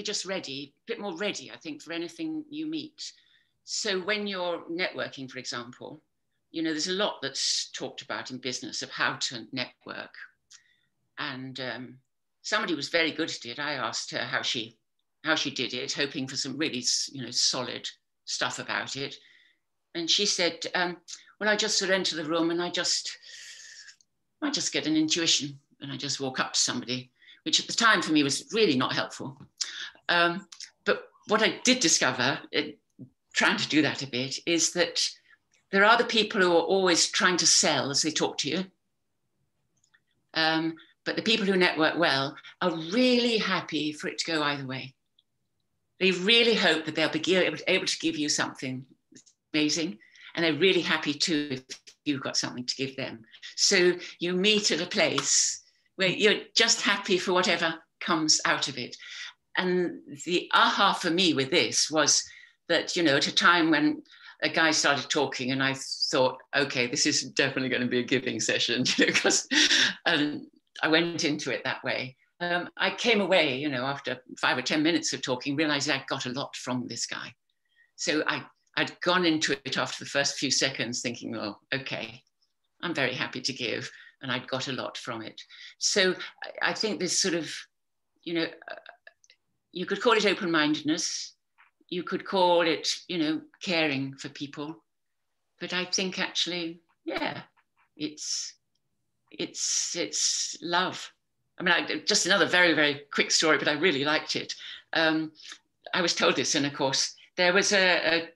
just ready, a bit more ready, I think, for anything you meet. So when you're networking, for example, there's a lot that's talked about in business of how to network. And somebody was very good at it. I asked her how she did it, hoping for some really, solid stuff about it. And she said, well, I just sort of enter the room and I just get an intuition, and I just walk up to somebody, which at the time for me was really not helpful. But what I did discover, trying to do that a bit, is that there are the people who are always trying to sell as they talk to you. But the people who network well are really happy for it to go either way. They really hope that they'll be able to give you something amazing, and they're really happy too if you've got something to give them. So you meet at a place where you're just happy for whatever comes out of it. And the aha for me with this was that, at a time when a guy started talking and I thought, okay, this is definitely going to be a giving session, because I went into it that way. I came away, after 5 or 10 minutes of talking, realizing I got a lot from this guy. So I'd gone into it after the first few seconds thinking, oh, okay, I'm very happy to give. And I'd got a lot from it. So I think this sort of, you could call it open-mindedness. You could call it, caring for people. But I think actually, yeah, it's love. I mean, just another very, very quick story, but I really liked it. I was told this in a course. There was a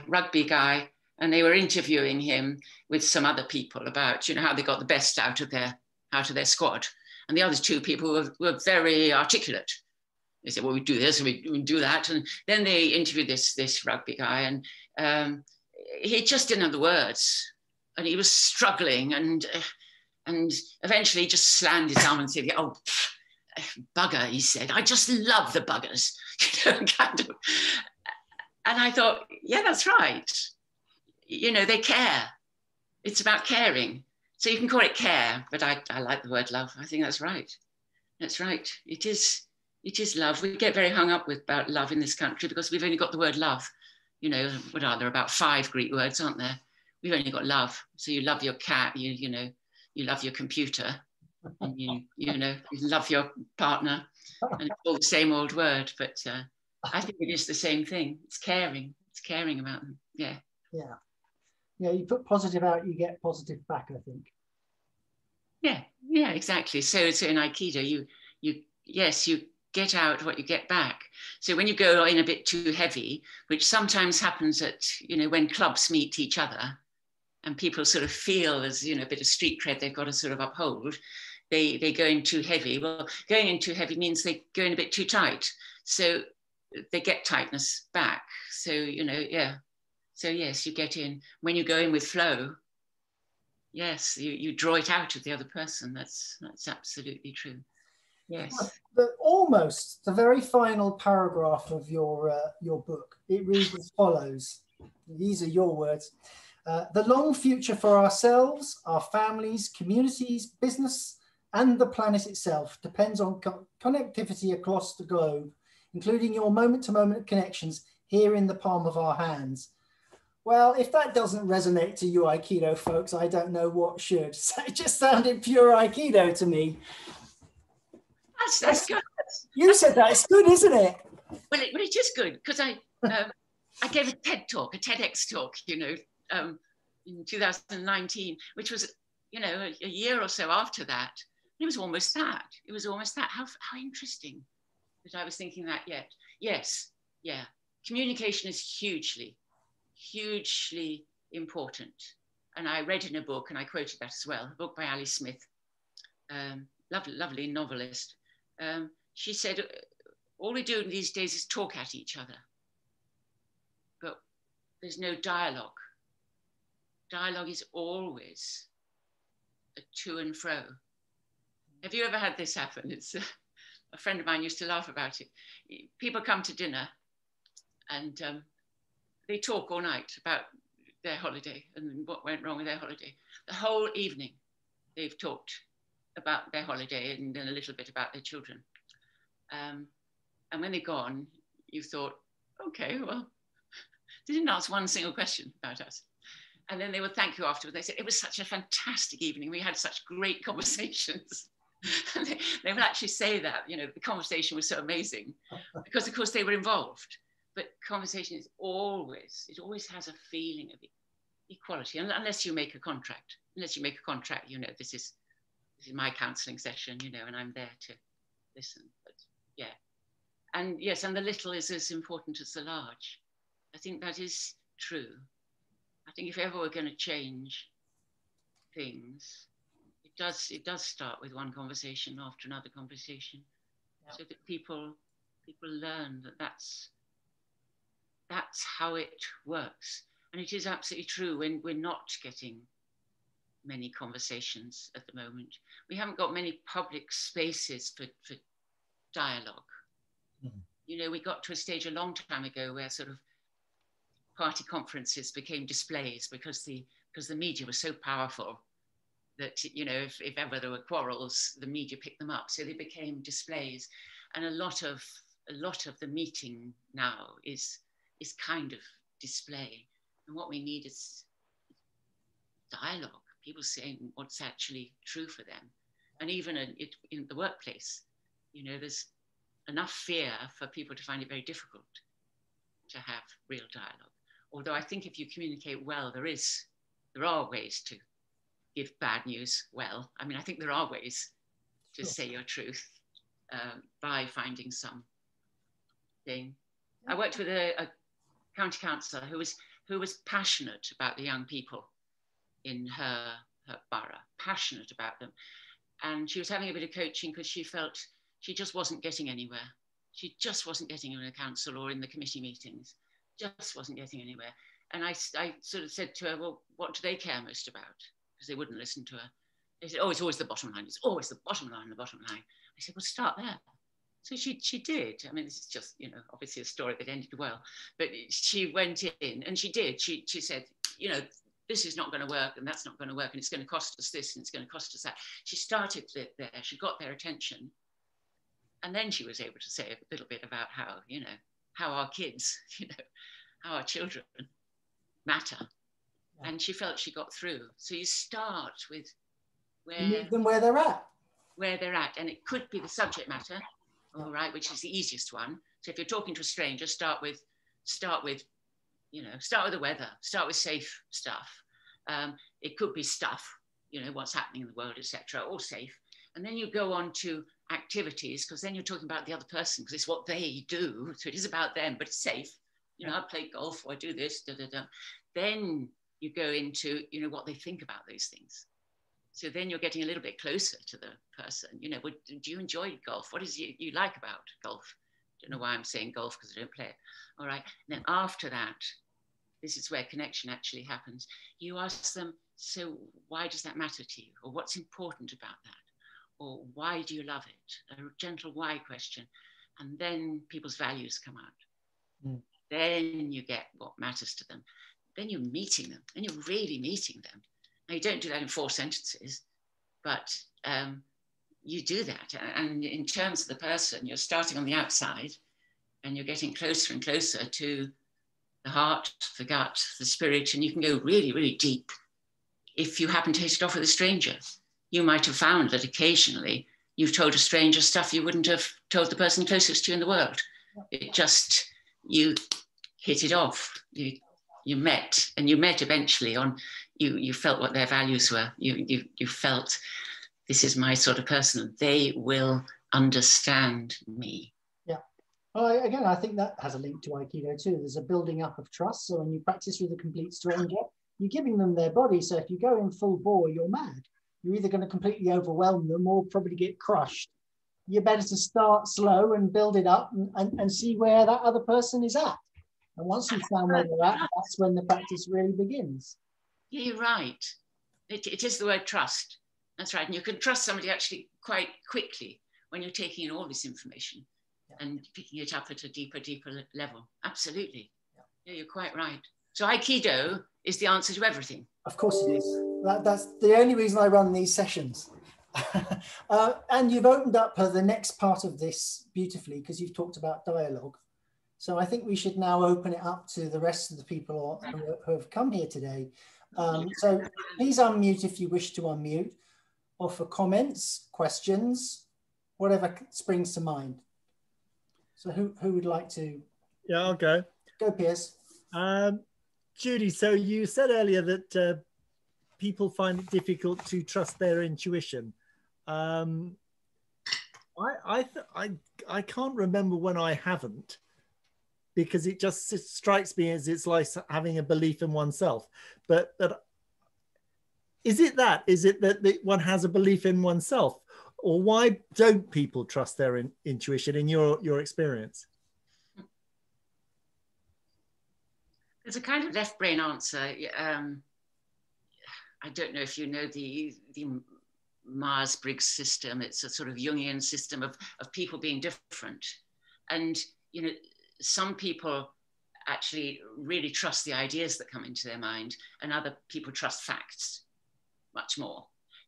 rugby guy, and they were interviewing him with some other people about, how they got the best out of their squad. And the other two people were very articulate. They said, well, we do this and we do that. And then they interviewed this rugby guy, and he just didn't have the words. And he was struggling, and eventually he just slammed his arm and said, oh, bugger, he said, I just love the buggers. Kind of. And I thought, yeah, that's right. They care. It's about caring. So you can call it care, but I like the word love. I think that's right. That's right. It is love. We get very hung up about love in this country because we've only got the word love. What are there? About 5 Greek words, aren't there? We've only got love. So you love your cat, you love your computer, and you love your partner, and it's all the same old word. But I think it is the same thing. It's caring. It's caring about them. Yeah. Yeah. Yeah. You put positive out, you get positive back, I think. Yeah, exactly. So in Aikido, you get out what you get back. So when you go in a bit too heavy, which sometimes happens at, when clubs meet each other and people sort of feel there's, a bit of street cred they've got to sort of uphold, they go in too heavy. Well, going in too heavy means they go in a bit too tight. So they get tightness back. So, yeah. So yes, you get in. When you go in with flow, Yes, you draw it out of the other person. That's absolutely true. Yes. Almost the very final paragraph of your book, it reads as follows. These are your words. The long future for ourselves, our families, communities, business, and the planet itself depends on connectivity across the globe, including your moment-to-moment connections here in the palm of our hands. Well, if that doesn't resonate to you Aikido folks, I don't know what should. So it just sounded pure Aikido to me. That's good. You said that. It's good, isn't it? Well, it is good, because I gave a TED talk, a TEDx talk, in 2019, which was, a year or so after that. It was almost that. It was almost that. How interesting that I was thinking that yet. Yes, yeah. Communication is hugely, hugely important. And I read in a book, and I quoted that as well, a book by Ali Smith, lovely novelist. She said, all we do these days is talk at each other, but there's no dialogue. Dialogue is always a to and fro. Have you ever had this happen? It's a friend of mine used to laugh about it. People come to dinner and they talk all night about their holiday and what went wrong with their holiday. The whole evening they've talked about their holiday and then a little bit about their children. And when they're gone, you thought, okay, well, they didn't ask one single question about us. And then they would thank you afterwards. They said, it was such a fantastic evening. We had such great conversations. And they would actually say that, the conversation was so amazing because, of course, they were involved. But conversation is always has a feeling of equality, unless you make a contract. Unless you make a contract, this is my counselling session, and I'm there to listen. But yeah. And yes, and the little is as important as the large. I think that is true. I think if ever we're going to change things, it does start with one conversation after another conversation, so that people learn that that's how it works. And it is absolutely true when we're not getting many conversations at the moment. We haven't got many public spaces for dialogue. Mm. We got to a stage a long time ago where sort of party conferences became displays because the media was so powerful that, if ever there were quarrels, the media picked them up. So they became displays. And a lot of the meeting now is kind of display. And what we need is dialogue, people saying what's actually true for them. And even in the workplace, there's enough fear for people to find it very difficult to have real dialogue. Although I think if you communicate well, there are ways to give bad news well. I mean, I think there are ways to say your truth by finding some thing. I worked with a county councillor who was passionate about the young people in her borough, passionate about them. And she was having a bit of coaching because she felt she just wasn't getting anywhere. She just wasn't getting in the council or in the committee meetings, just wasn't getting anywhere. And I sort of said to her, well, what do they care most about? Because they wouldn't listen to her. They said, oh, it's always the bottom line. It's always the bottom line, the bottom line. I said, well, start there. So she did. I mean, this is just, obviously a story that ended well, but she went in and she did. She said, this is not going to work and that's not going to work and it's going to cost us this and it's going to cost us that. She started there. She got their attention. And then she was able to say a little bit about how, how our kids, how our children matter. Yeah. And she felt she got through. So you start with where they're at. Where they're at. And it could be the subject matter, all right, which is the easiest one. So if you're talking to a stranger, start with the weather, start with safe stuff. It could be stuff, what's happening in the world, etc., all safe. And then you go on to activities, because then you're talking about the other person, because it's what they do. So it is about them, but it's safe. I play golf, or I do this, da, da, da. Then you go into, what they think about those things. So then you're getting a little bit closer to the person. Do you enjoy golf? What is you like about golf? I don't know why I'm saying golf, because I don't play it. All right. And then after that, this is where connection actually happens. You ask them, so why does that matter to you? Or what's important about that? Or why do you love it? A gentle why question. And then people's values come out. Mm. Then you get what matters to them. Then you're meeting them. Then you're really meeting them. Now, you don't do that in 4 sentences, but you do that. And in terms of the person, you're starting on the outside and you're getting closer and closer to the heart, the gut, the spirit, and you can go really, really deep. If you happen to hit it off with a stranger, you might have found that occasionally you've told a stranger stuff you wouldn't have told the person closest to you in the world. It just, you hit it off. You met, and you met eventually on, you felt what their values were. You felt, this is my sort of person. They will understand me. Yeah. Well, again, I think that has a link to Aikido too. There's a building up of trust. So when you practice with a complete stranger, you're giving them their body. So if you go in full bore, you're mad. You're either going to completely overwhelm them or probably get crushed. You're better to start slow and build it up and see where that other person is at. And once you've found where they're at, that's when the practice really begins. Yeah, you're right. It is the word trust. That's right. And you can trust somebody actually quite quickly when you're taking in all this information and picking it up at a deeper level. Absolutely. Yeah, you're quite right. So Aikido is the answer to everything. Of course it is. That's the only reason I run these sessions. And you've opened up the next part of this beautifully because you've talked about dialogue. So I think we should now open it up to the rest of the people who have come here today. So please unmute if you wish to unmute, offer comments, questions, whatever springs to mind. So who would like to? Yeah, I'll go. Go, Piers. Judy, so you said earlier that people find it difficult to trust their intuition. I can't remember when I haven't, because it just strikes me as it's like having a belief in oneself. But is it that one has a belief in oneself, or why don't people trust their intuition in your experience? There's a kind of left brain answer. I don't know if you know the Myers-Briggs system. It's a sort of Jungian system of people being different. And, you know, some people actually really trust the ideas that come into their mind, and other people trust facts much more.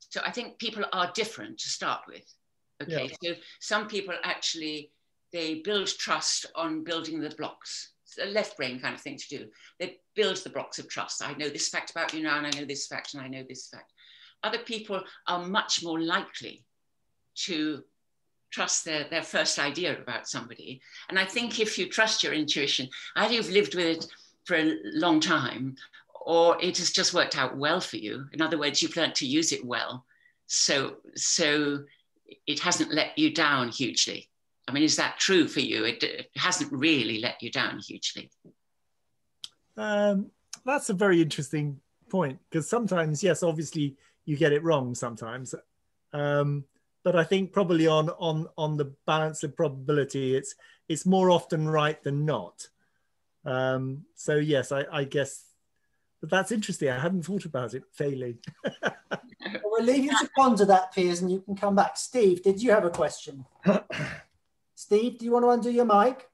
So I think people are different to start with. Okay, yeah. So some people actually, they build trust on building the blocks. It's a left brain kind of thing to do. They build the blocks of trust. I know this fact about you now, and I know this fact, and I know this fact. Other people are much more likely to trust their first idea about somebody. And I think if you trust your intuition, either you've lived with it for a long time, or it has just worked out well for you. In other words, you've learned to use it well. So it hasn't let you down hugely. I mean, is that true for you? It hasn't really let you down hugely. That's a very interesting point, because sometimes, yes, obviously you get it wrong sometimes. But I think probably on the balance of probability, it's more often right than not. So yes, I guess, but that's interesting. I hadn't thought about it failing. We'll leave you to ponder that, Piers, and you can come back. Steve, did you have a question? Steve, do you want to undo your mic?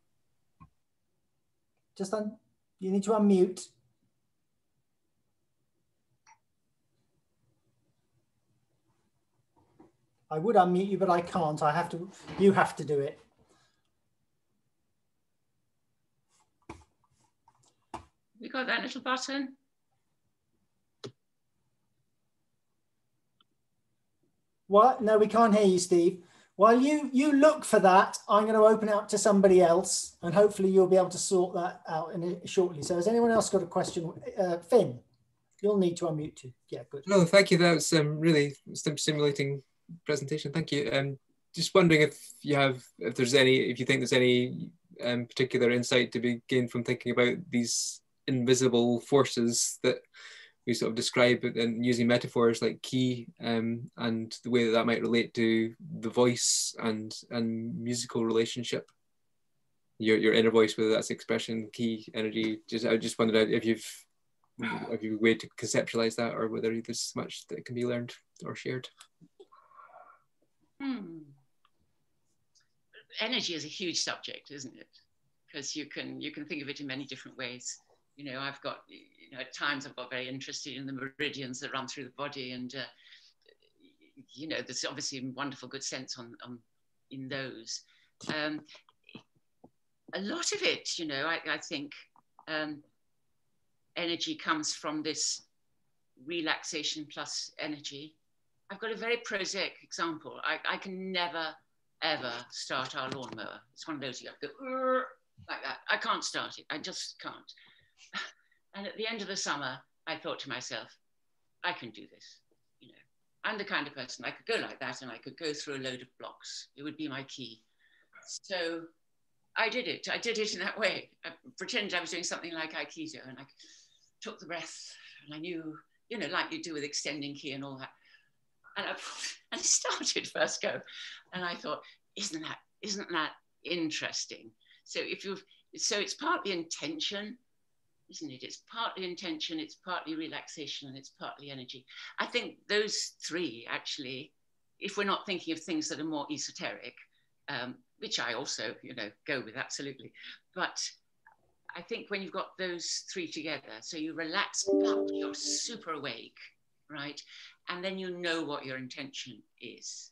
You need to unmute. I would unmute you, but I can't. You have to do it. We got that little button. What? No, we can't hear you, Steve. While you look for that, I'm going to open it up to somebody else, and hopefully you'll be able to sort that out shortly. So has anyone else got a question? Finn, you'll need to unmute too. Yeah, good. No, thank you. That was really stimulating presentation. Thank you. Just wondering if you think there's any particular insight to be gained from thinking about these invisible forces that we sort of describe, and using metaphors like ki, and the way that might relate to the voice and musical relationship. your inner voice, whether that's expression, key, energy. I just wondered if you've a way to conceptualize that, or whether there's much that can be learned or shared. Energy is a huge subject, isn't it? Because you can think of it in many different ways. You know, I've got, you know, at times I've got very interested in the meridians that run through the body, and you know, there's obviously a wonderful good sense on in those. A lot of it, you know, I think energy comes from this relaxation plus energy. I've got a very prosaic example. I can never, ever start our lawnmower. It's one of those you have to go like that. I can't start it. I just can't. And at the end of the summer, I thought to myself, I can do this. You know, I'm the kind of person, I could go like that and I could go through a load of blocks. It would be my key. So I did it. I did it in that way. I pretended I was doing something like Aikido, and I took the breath, and I knew, you know, like you do with extending key and all that. And I started first go, and I thought, isn't that interesting? So it's partly intention, isn't it? It's partly intention, it's partly relaxation, and it's partly energy. I think those three, actually, if we're not thinking of things that are more esoteric, which I also, you know, go with absolutely. But I think when you've got those three together, so you relax, but you're super awake, right? And then you know what your intention is,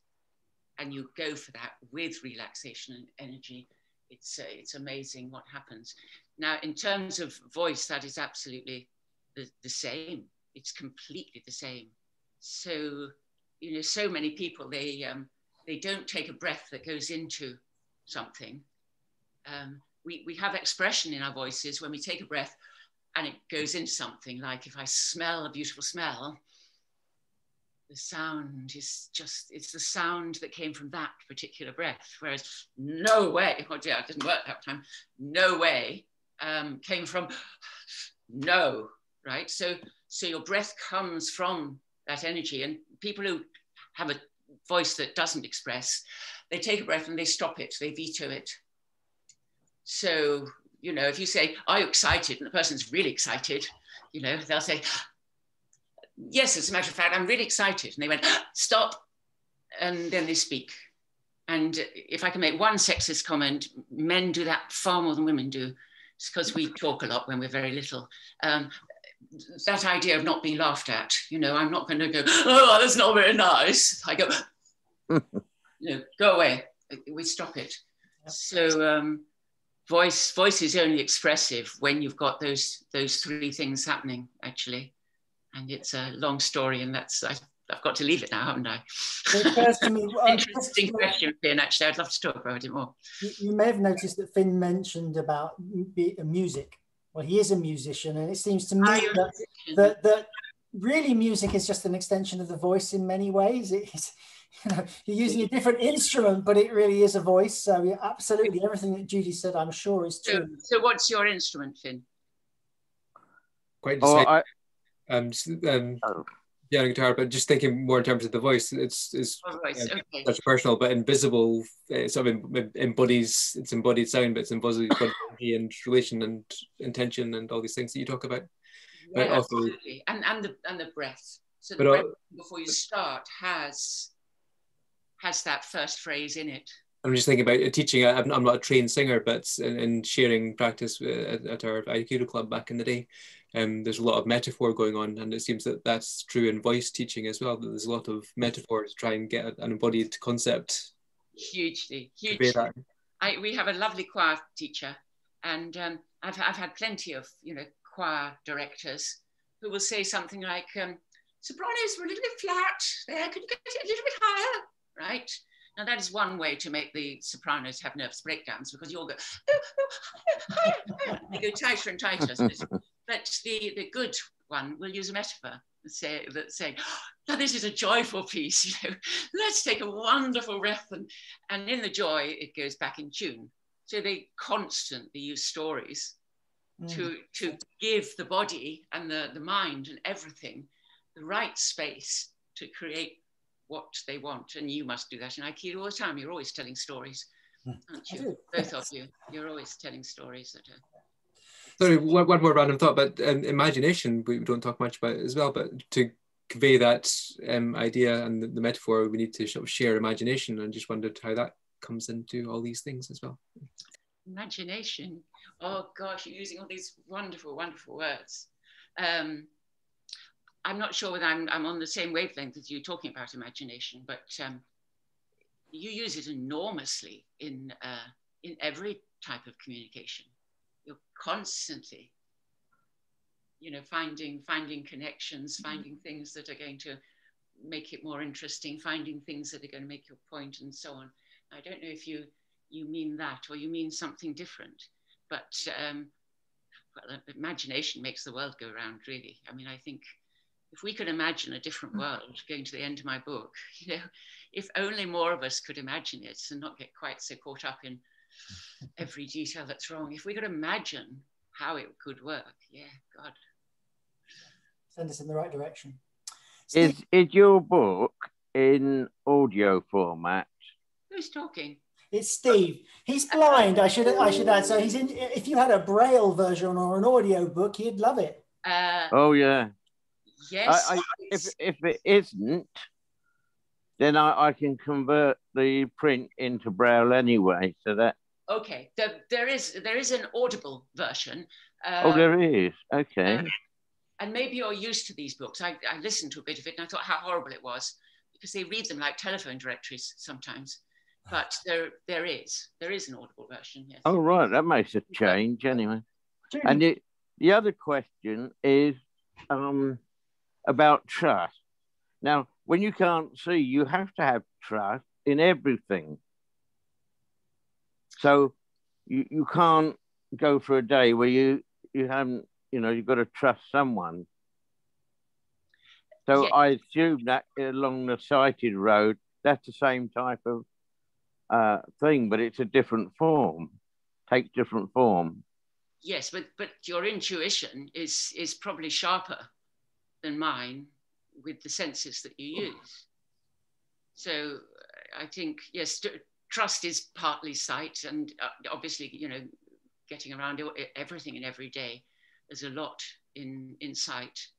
and you go for that with relaxation and energy. It's amazing what happens. Now, in terms of voice, that is absolutely the same. It's completely the same. So, you know, so many people, they don't take a breath that goes into something. We have expression in our voices when we take a breath and it goes into something. Like if I smell a beautiful smell, the sound is just, it's the sound that came from that particular breath. Whereas no way, oh dear, it didn't work that time, no way came from no, right? So your breath comes from that energy. And people who have a voice that doesn't express, they take a breath and they stop it, they veto it. So, you know, if you say, are you excited? And the person's really excited, you know, they'll say, yes, as a matter of fact, I'm really excited. And they went, stop. And then they speak. And if I can make one sexist comment, men do that far more than women do. It's because we talk a lot when we're very little. That idea of not being laughed at, you know, I'm not going to go, oh, that's not very nice. I go, you know, go away. We stop it. Yep. So voice is only expressive when you've got those three things happening, actually. And it's a long story, and I've got to leave it now, haven't I? It occurs to me, interesting question, Finn. Actually, I'd love to talk about it more. You may have noticed that Finn mentioned about music. Well, he is a musician, and it seems to me that really music is just an extension of the voice in many ways. It's, you know, you're using a different instrument, but it really is a voice. So yeah, absolutely, everything that Judy said, I'm sure, is true. So what's your instrument, Finn? Quite decide. Yeah, guitar, but just thinking more in terms of the voice, it's okay. That's personal, but invisible. Sort of embodies, it's embodied sound, but it's embodied energy and relation and intention and all these things that you talk about. Yeah, but also, absolutely, and the breath. So the breath before you start has that first phrase in it. I'm just thinking about teaching. I'm not a trained singer, but in sharing practice at our Aikido club back in the day, there's a lot of metaphor going on, and it seems that that's true in voice teaching as well. That there's a lot of metaphor to try and get an embodied concept. Hugely. That. We have a lovely choir teacher, and I've had plenty of, you know, choir directors who will say something like, "Sopranos were a little bit flat there. Could you get it a little bit higher?" Right. Now, that is one way to make the sopranos have nervous breakdowns, because you all go, higher. They go tighter and tighter. But the good one will use a metaphor and say, now this is a joyful piece, you know, let's take a wonderful breath. And in the joy, it goes back in tune. So they constantly use stories to give the body and the mind and everything the right space to create what they want. And you must do that in Aikido all the time. You're always telling stories. aren't you? Both of you. You're always telling stories that are... Sorry, one more random thought, but imagination, we don't talk much about it as well, but to convey that idea and the metaphor, we need to sort of share imagination, and just wondered how that comes into all these things as well. Imagination. Oh gosh, you're using all these wonderful, wonderful words. I'm not sure whether I'm on the same wavelength as you talking about imagination, but you use it enormously in every type of communication. You're constantly, you know, finding connections, finding things that are going to make it more interesting, finding things that are going to make your point, and so on. I don't know if you mean that or you mean something different, but well, imagination makes the world go round, really. I mean, I think if we could imagine a different world, going to the end of my book, you know, if only more of us could imagine it and not get quite so caught up in every detail that's wrong. If we could imagine how it could work, yeah, God. Send us in the right direction. Is your book in audio format? Who's talking? It's Steve. He's blind. I should add. So he's in. If you had a Braille version or an audio book, he'd love it. Oh yeah. Yes. If it isn't, then I can convert the print into Braille anyway. So that. Okay. There is an audible version. Oh, there is. Okay. And maybe you're used to these books. I listened to a bit of it and I thought how horrible it was, because they read them like telephone directories sometimes. But there is an audible version. Yes. Oh right, that makes a change anyway. And the other question is about trust. Now, when you can't see, you have to have trust in everything. So you can't go for a day where you haven't, you know, you've got to trust someone. So yeah. I assume that along the sighted road, that's the same type of thing, but it's a different form, takes different form. Yes, but your intuition is probably sharper than mine with the senses that you use. So I think, yes, trust is partly sight, and obviously, you know, getting around everything in every day, there's a lot in sight.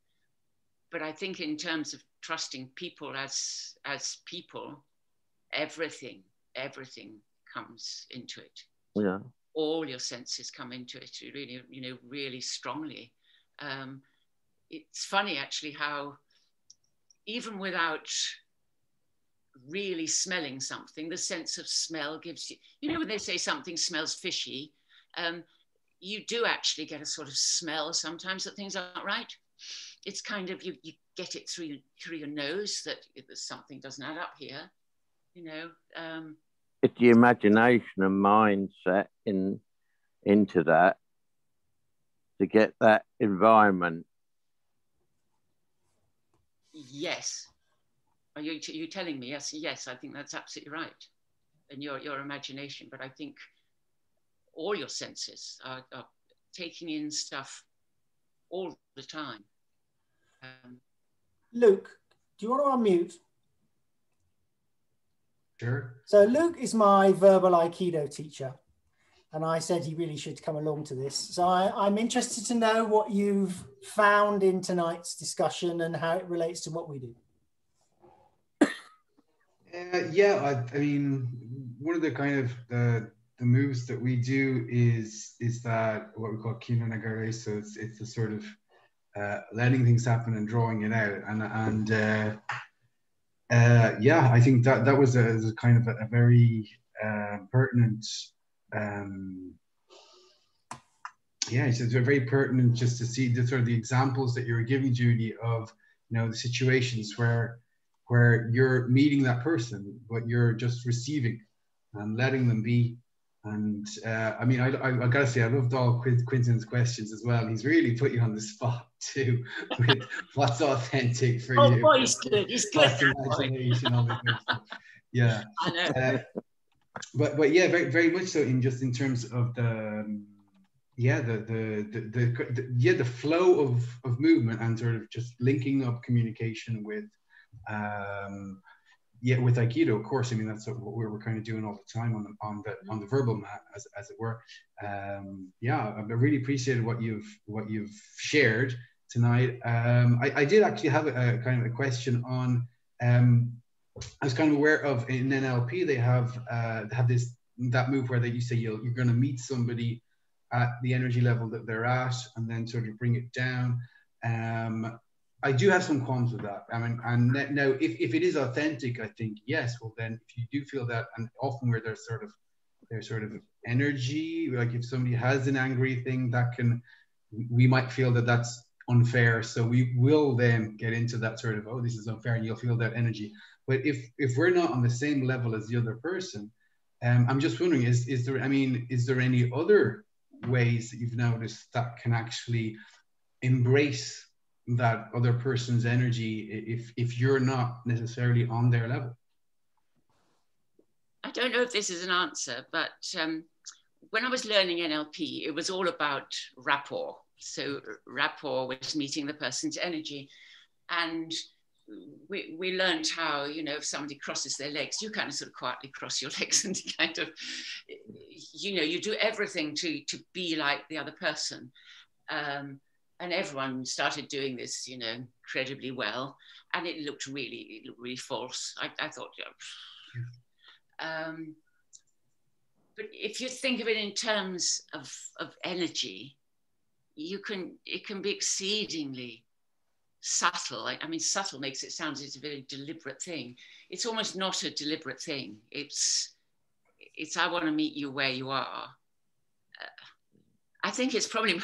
But I think in terms of trusting people as people, everything comes into it. Yeah. All your senses come into it really, you know, really strongly. It's funny actually how even without really smelling something, the sense of smell gives you, you know, when they say something smells fishy, you do actually get a sort of smell sometimes that things aren't right. It's kind of, you get it through your nose that something doesn't add up here, you know. It's the imagination and mindset into that to get that environment. Yes. Are you telling me? Yes, I think that's absolutely right. And your imagination, but I think all your senses are taking in stuff all the time. Luke, do you want to unmute? Sure. So Luke is my verbal Aikido teacher, and I said he really should come along to this. So I'm interested to know what you've found in tonight's discussion and how it relates to what we do. Yeah, I mean, one of the kind of the moves that we do is that what we call kino nagare. So it's the sort of letting things happen and drawing it out, and yeah, I think that was a kind of a very pertinent. Yeah, it's very pertinent just to see the sort of the examples that you were giving, Judy, of, you know, the situations where you're meeting that person, but you're just receiving and letting them be. And I mean, I gotta say, I loved all Quinton's questions as well. He's really put you on the spot too, with what's authentic for you. Oh, he's good. He's good. Imagination, all that good stuff. Yeah. I know. But yeah, very very much so in terms of the the flow of movement and sort of just linking up communication with yeah, with Aikido, of course, I mean, that's what we're kind of doing all the time on the verbal mat, as it were. Yeah, I really appreciated what you've shared tonight. I did actually have a kind of a question on. I was kind of aware of in NLP they have that move where you say you're going to meet somebody at the energy level that they're at, and then sort of bring it down. I do have some qualms with that. I mean, and now if it is authentic, I think yes. Well, then if you do feel that, and often where there's sort of energy, like if somebody has an angry thing, we might feel that that's unfair. So we will then get into that sort of, oh, this is unfair, and you'll feel that energy. But if we're not on the same level as the other person, I'm just wondering, is there any other ways that you've noticed that can actually embrace that other person's energy if you're not necessarily on their level? I don't know if this is an answer, but when I was learning NLP, it was all about rapport. So rapport was meeting the person's energy. And we learned how, if somebody crosses their legs, you kind of sort of quietly cross your legs and kind of, you do everything to be like the other person. And everyone started doing this, incredibly well. And it looked really false. I thought, but if you think of it in terms of energy, it can be exceedingly subtle. I mean, subtle makes it sound as it's a very deliberate thing. It's almost not a deliberate thing. It's I want to meet you where you are. I think it's probably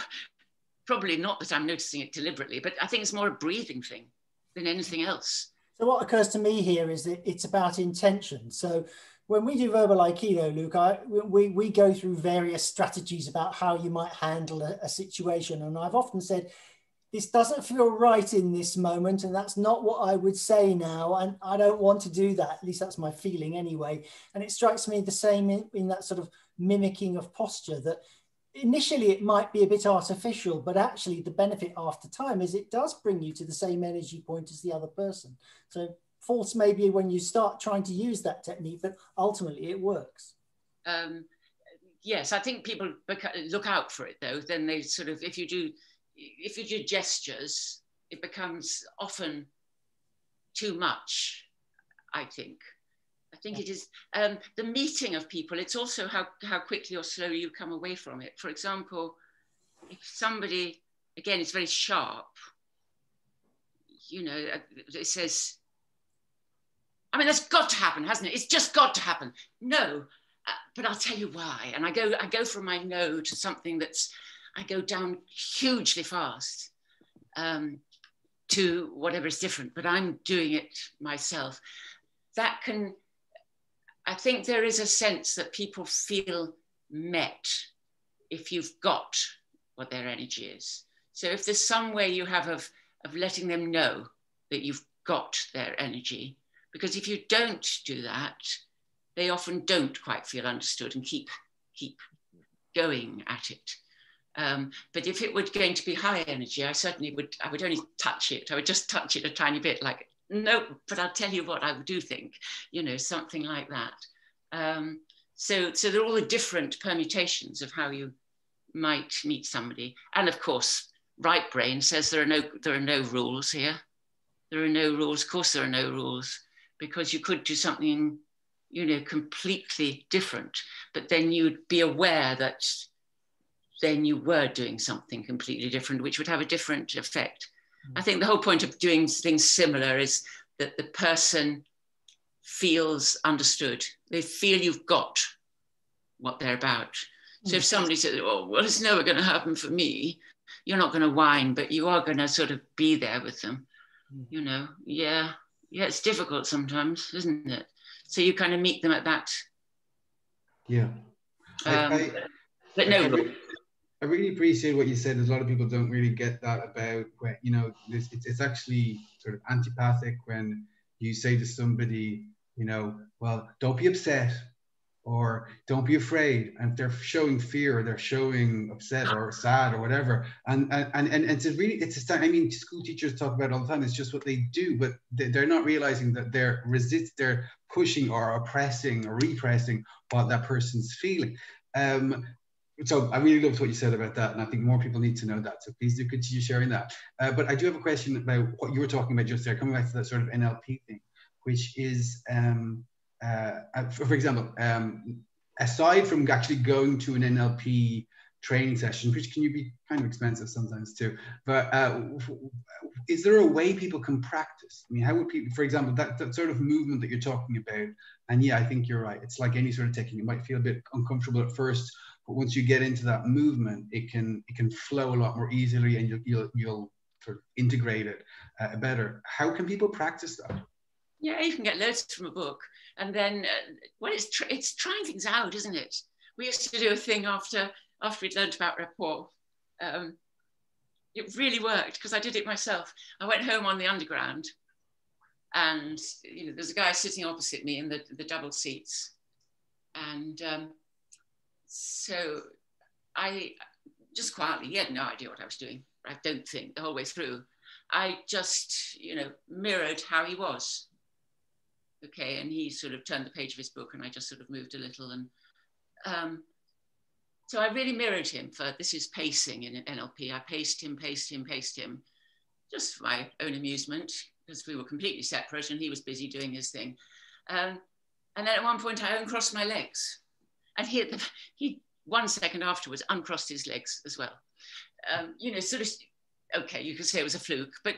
not that I'm noticing it deliberately, but I think it's more a breathing thing than anything else. So what occurs to me here is that it's about intention. So when we do verbal Aikido, Luke, we go through various strategies about how you might handle a situation. And I've often said, this doesn't feel right in this moment, and that's not what I would say now, and I don't want to do that. At least that's my feeling anyway. And it strikes me the same in that sort of mimicking of posture, that initially it might be a bit artificial, but actually the benefit after time is it does bring you to the same energy point as the other person. So false maybe when you start trying to use that technique, but ultimately it works. Yes, I think people look out for it though. Then they sort of, if you do gestures, it becomes often too much, I think. It is the meeting of people. It's also how quickly or slowly you come away from it. For example, if somebody, again, is very sharp, it says, I mean, that's got to happen, hasn't it? It's just got to happen. No, but I'll tell you why. And I go from my no to something I go down hugely fast to whatever is different, but I'm doing it myself. I think there is a sense that people feel met if you've got what their energy is. So if there's some way you have of letting them know that you've got their energy, because if you don't do that, they often don't quite feel understood and keep going at it. But if it were going to be high energy, I would only touch it. I would just touch it a tiny bit, like, no, but I'll tell you what I do think, something like that. So there are all the different permutations of how you might meet somebody. And of course, right brain says there are no rules here. There are no rules. Of course, there are no rules, because you could do something, completely different, but then you'd be aware that then you were doing something completely different, which would have a different effect. I think the whole point of doing things similar is that the person feels understood. They feel you've got what they're about. So if somebody says, oh, well, it's never going to happen for me, you're not going to whine, but you are going to sort of be there with them. Yeah, it's difficult sometimes, isn't it? So you kind of meet them at that. Yeah. But no. I really appreciate what you said. A lot of people don't really get that about when, it's actually sort of antipathic when you say to somebody, well, don't be upset. or don't be afraid. And if they're showing fear, or they're showing upset or sad or whatever. And it's really, I mean, school teachers talk about it all the time. It's just what they do, but they're not realizing that they're pushing or oppressing or repressing what that person's feeling. So I really loved what you said about that, and I think more people need to know that. So please do continue sharing that. But I do have a question about what you were talking about just there, coming back to that sort of NLP thing, which is, for example, aside from actually going to an NLP training session, which can be kind of expensive sometimes too, but is there a way people can practice? I mean, how would people, for example, that sort of movement that you're talking about, and yeah, I think you're right. It's like any sort of technique. It might feel a bit uncomfortable at first, but once you get into that movement, it can flow a lot more easily, and you'll sort of integrate it better. How can people practice that? Yeah, you can get loads from a book, and then well, it's trying things out, isn't it? We used to do a thing after we'd learned about rapport. It really worked because I did it myself. I went home on the Underground, and there's a guy sitting opposite me in the double seats, and so I just quietly, he had no idea what I was doing, I don't think, the whole way through. I just, mirrored how he was. Okay, and he sort of turned the page of his book, and I just sort of moved a little. And so I really mirrored him this is pacing in NLP. I paced him, just for my own amusement, because we were completely separate and he was busy doing his thing. And then at one point I uncrossed my legs. And he 1 second afterwards uncrossed his legs as well. Sort of, okay, you could say it was a fluke, but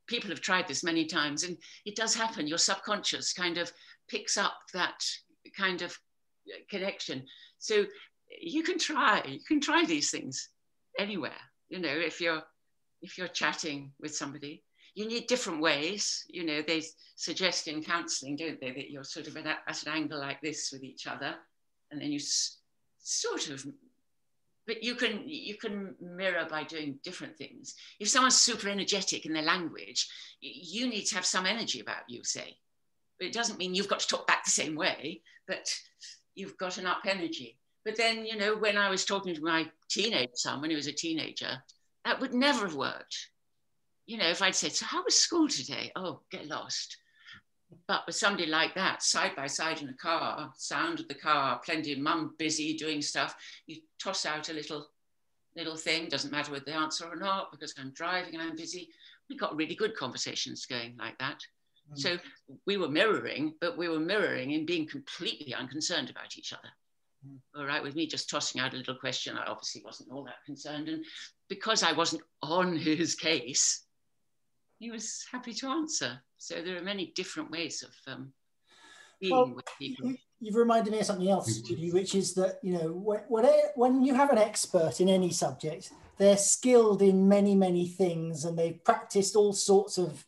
people have tried this many times, and it does happen. Your subconscious kind of picks up that kind of connection. So you can try these things anywhere. If you're chatting with somebody, you need different ways. They suggest in counselling, don't they, that you're sort of at an angle like this with each other. And then you sort of, but you can mirror by doing different things. If someone's super energetic in their language, you need to have some energy about you, say. But it doesn't mean you've got to talk back the same way, but you've got an up energy. But then, when I was talking to my teenage son, when he was a teenager, that would never have worked. If I'd said, so how was school today? Oh, get lost. But with somebody like that, side by side in a car, sound of the car, plenty of mum busy doing stuff, you toss out a little thing, doesn't matter whether they answer or not, because I'm driving and I'm busy. We got really good conversations going like that. Mm. So we were mirroring, but we were mirroring in being completely unconcerned about each other. Mm. All right, with me just tossing out a little question, I obviously wasn't all that concerned. And because I wasn't on his case, he was happy to answer. So there are many different ways of being with people. You've reminded me of something else, Judy, which is that, when you have an expert in any subject, they're skilled in many, many things, and they've practiced all sorts of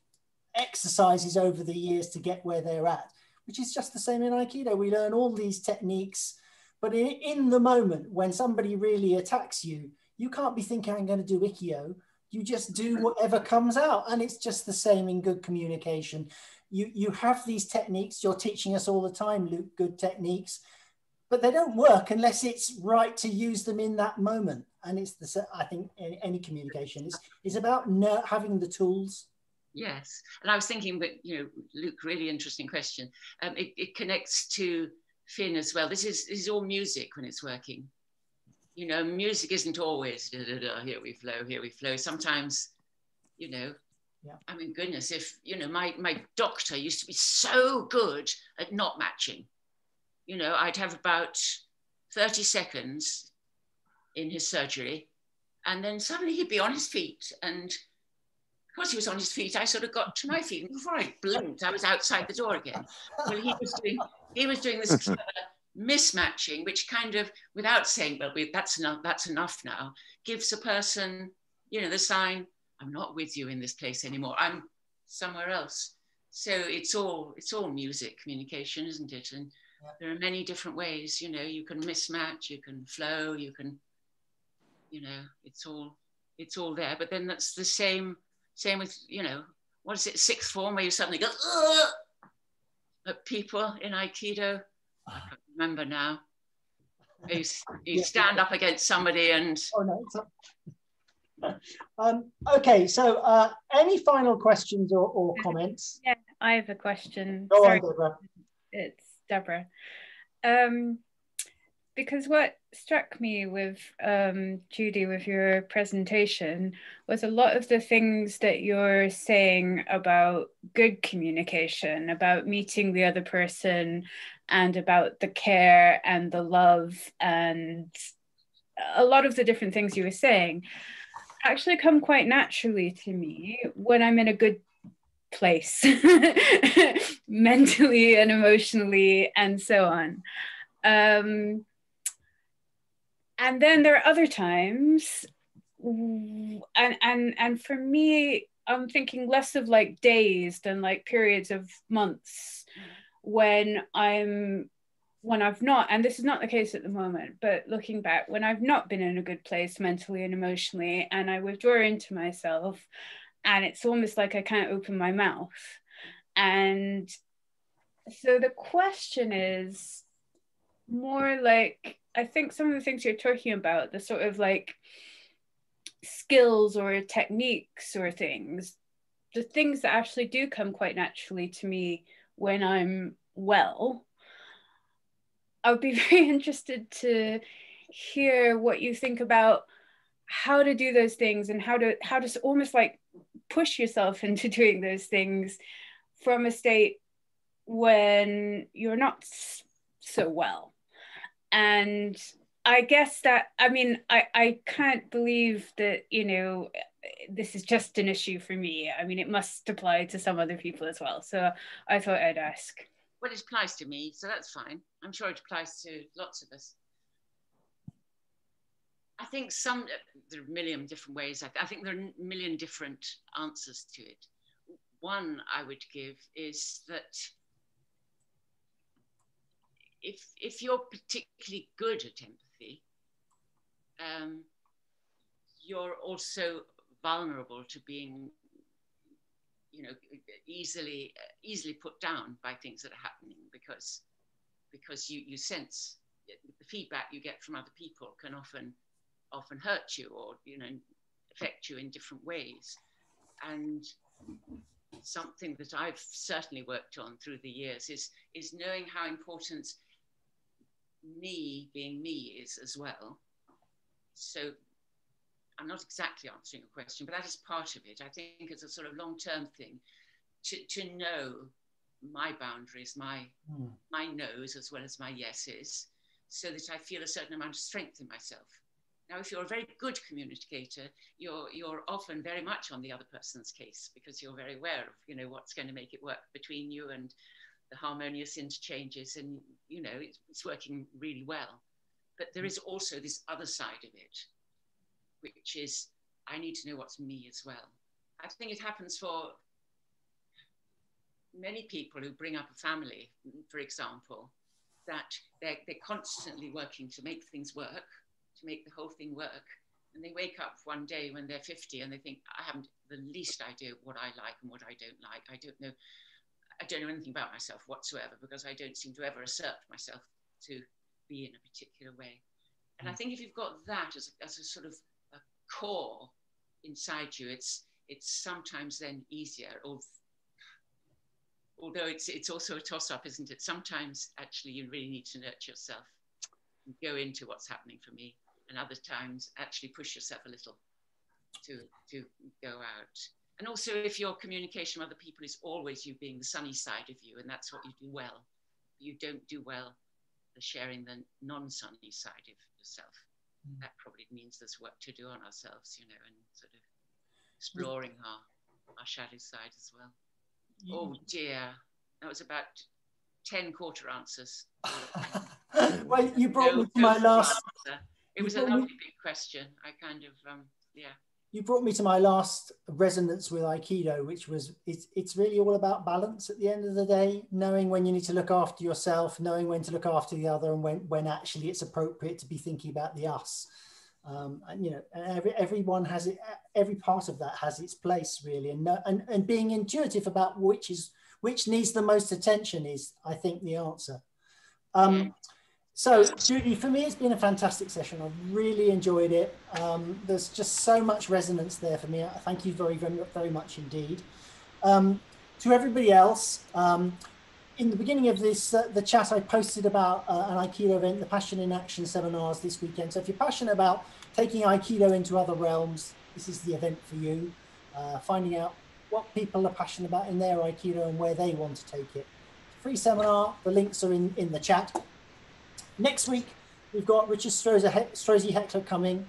exercises over the years to get where they're at, which is just the same in Aikido. We learn all these techniques, but in the moment when somebody really attacks you, you can't be thinking, I'm going to do Ikkyo. You just do whatever comes out. And it's just the same in good communication. You have these techniques, you're teaching us all the time, Luke, good techniques, but they don't work unless it's right to use them in that moment. And I think any communication is about having the tools. Yes. And I was thinking, but, Luke, really interesting question. It connects to Finn as well. This is all music when it's working. Music isn't always here we flow. Sometimes, yeah. I mean, goodness, if, my doctor used to be so good at not matching. I'd have about 30 seconds in his surgery, and then suddenly he'd be on his feet. And because he was on his feet, I sort of got to my feet. And before I blinked, I was outside the door again. Well, he was doing this clever mismatching, which kind of, without saying, well, that's enough now, gives a person, the sign, I'm not with you in this place anymore, I'm somewhere else. So it's all music communication, isn't it? And there are many different ways, you can mismatch, you can flow, you can, it's all there. But then that's the same with, what is it, sixth form, where you suddenly go at people in Aikido. I can't remember now. You stand up against somebody and... Oh, no, it's not. Okay, so any final questions or comments? Yeah, I have a question. Go Sorry, on, Deborah. it's Deborah. Because what struck me with Judy, with your presentation, was a lot of the things that you're saying about good communication, about meeting the other person, and about the care and the love, and a lot of the different things you were saying actually come quite naturally to me when I'm in a good place, mentally and emotionally and so on. And then there are other times, and for me, I'm thinking less of like days than like periods of months when I've not, and this is not the case at the moment, but looking back, when I've not been in a good place mentally and emotionally, and I withdraw into myself, and it's almost like I can't open my mouth. And so the question is more like, I think some of the things you're talking about, the sort of like skills or techniques or things, the things that actually do come quite naturally to me when I'm well, I would be very interested to hear what you think about how to do those things and how to almost like push yourself into doing those things from a state when you're not so well. And I guess that, I mean, I can't believe that, you know, this is just an issue for me. I mean, it must apply to some other people as well. So I thought I'd ask. Well, it applies to me, so that's fine. I'm sure it applies to lots of us. I think there are a million different ways. I think there are a million different answers to it. One I would give is that if you're particularly good at empathy, you're also vulnerable to being, you know, easily put down by things that are happening because you sense the feedback you get from other people can often hurt you or, you know, affect you in different ways. And something that I've certainly worked on through the years is knowing how important me being me is as well. So I'm not exactly answering your question, but that is part of it. I think it's a sort of long-term thing to know my boundaries, my no's as well as my yeses, so that I feel a certain amount of strength in myself. Now, if you're a very good communicator, you're often very much on the other person's case because you're very aware of, you know, what's going to make it work between you and the harmonious interchanges, and, you know, it's working really well. But there is also this other side of it, which is I need to know what's me as well. I think it happens for many people who bring up a family, for example, that they're constantly working to make things work, to make the whole thing work. And they wake up one day when they're 50 and they think, I haven't the least idea what I like and what I don't like. I don't know anything about myself whatsoever because I don't seem to ever assert myself to be in a particular way. And I think if you've got that as a sort of a core inside you, it's sometimes then easier. Although it's also a toss-up, isn't it? Sometimes actually you really need to nurture yourself and go into what's happening for me, and other times actually push yourself a little to go out. And also if your communication with other people is always you being the sunny side of you, and that's what you do well, you don't do well the sharing the non-sunny side of yourself. That probably means there's work to do on ourselves, you know, and sort of exploring our shadow side as well. Oh dear, that was about 10 quarter answers. Well, you brought me to my last. It was a lovely big question. I kind of, yeah. You brought me to my last resonance with Aikido, which was it's really all about balance at the end of the day, knowing when you need to look after yourself, knowing when to look after the other, and when actually it's appropriate to be thinking about the us. And you know, everyone has it. Every part of that has its place, really, and being intuitive about which needs the most attention is, I think, the answer. So, Judy, for me, it's been a fantastic session. I've really enjoyed it. There's just so much resonance there for me. Thank you very, very, very much indeed. To everybody else, in the beginning of this, the chat, I posted about an Aikido event, the Passion in Action seminars this weekend. So if you're passionate about taking Aikido into other realms, this is the event for you. Finding out what people are passionate about in their Aikido and where they want to take it. Free seminar, the links are in the chat. Next week, we've got Richard Strozzi Heckler coming,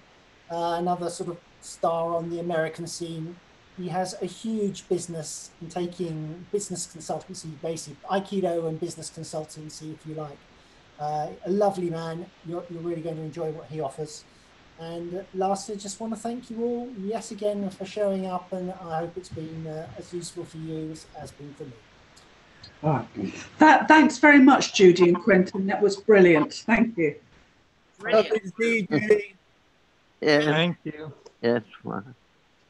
another sort of star on the American scene. He has a huge business in taking business consultancy, basically Aikido and business consultancy, if you like. A lovely man. You're really going to enjoy what he offers. And lastly, just want to thank you all yet again for showing up, and I hope it's been as useful for you as has been for me. All right. Thanks very much, Judy and Quentin. That was brilliant. Thank you. Lovely to see you, Judy. Yeah. Thank you. Yes.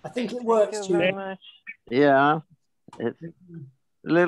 I think it works, Judy. Yeah. It's a little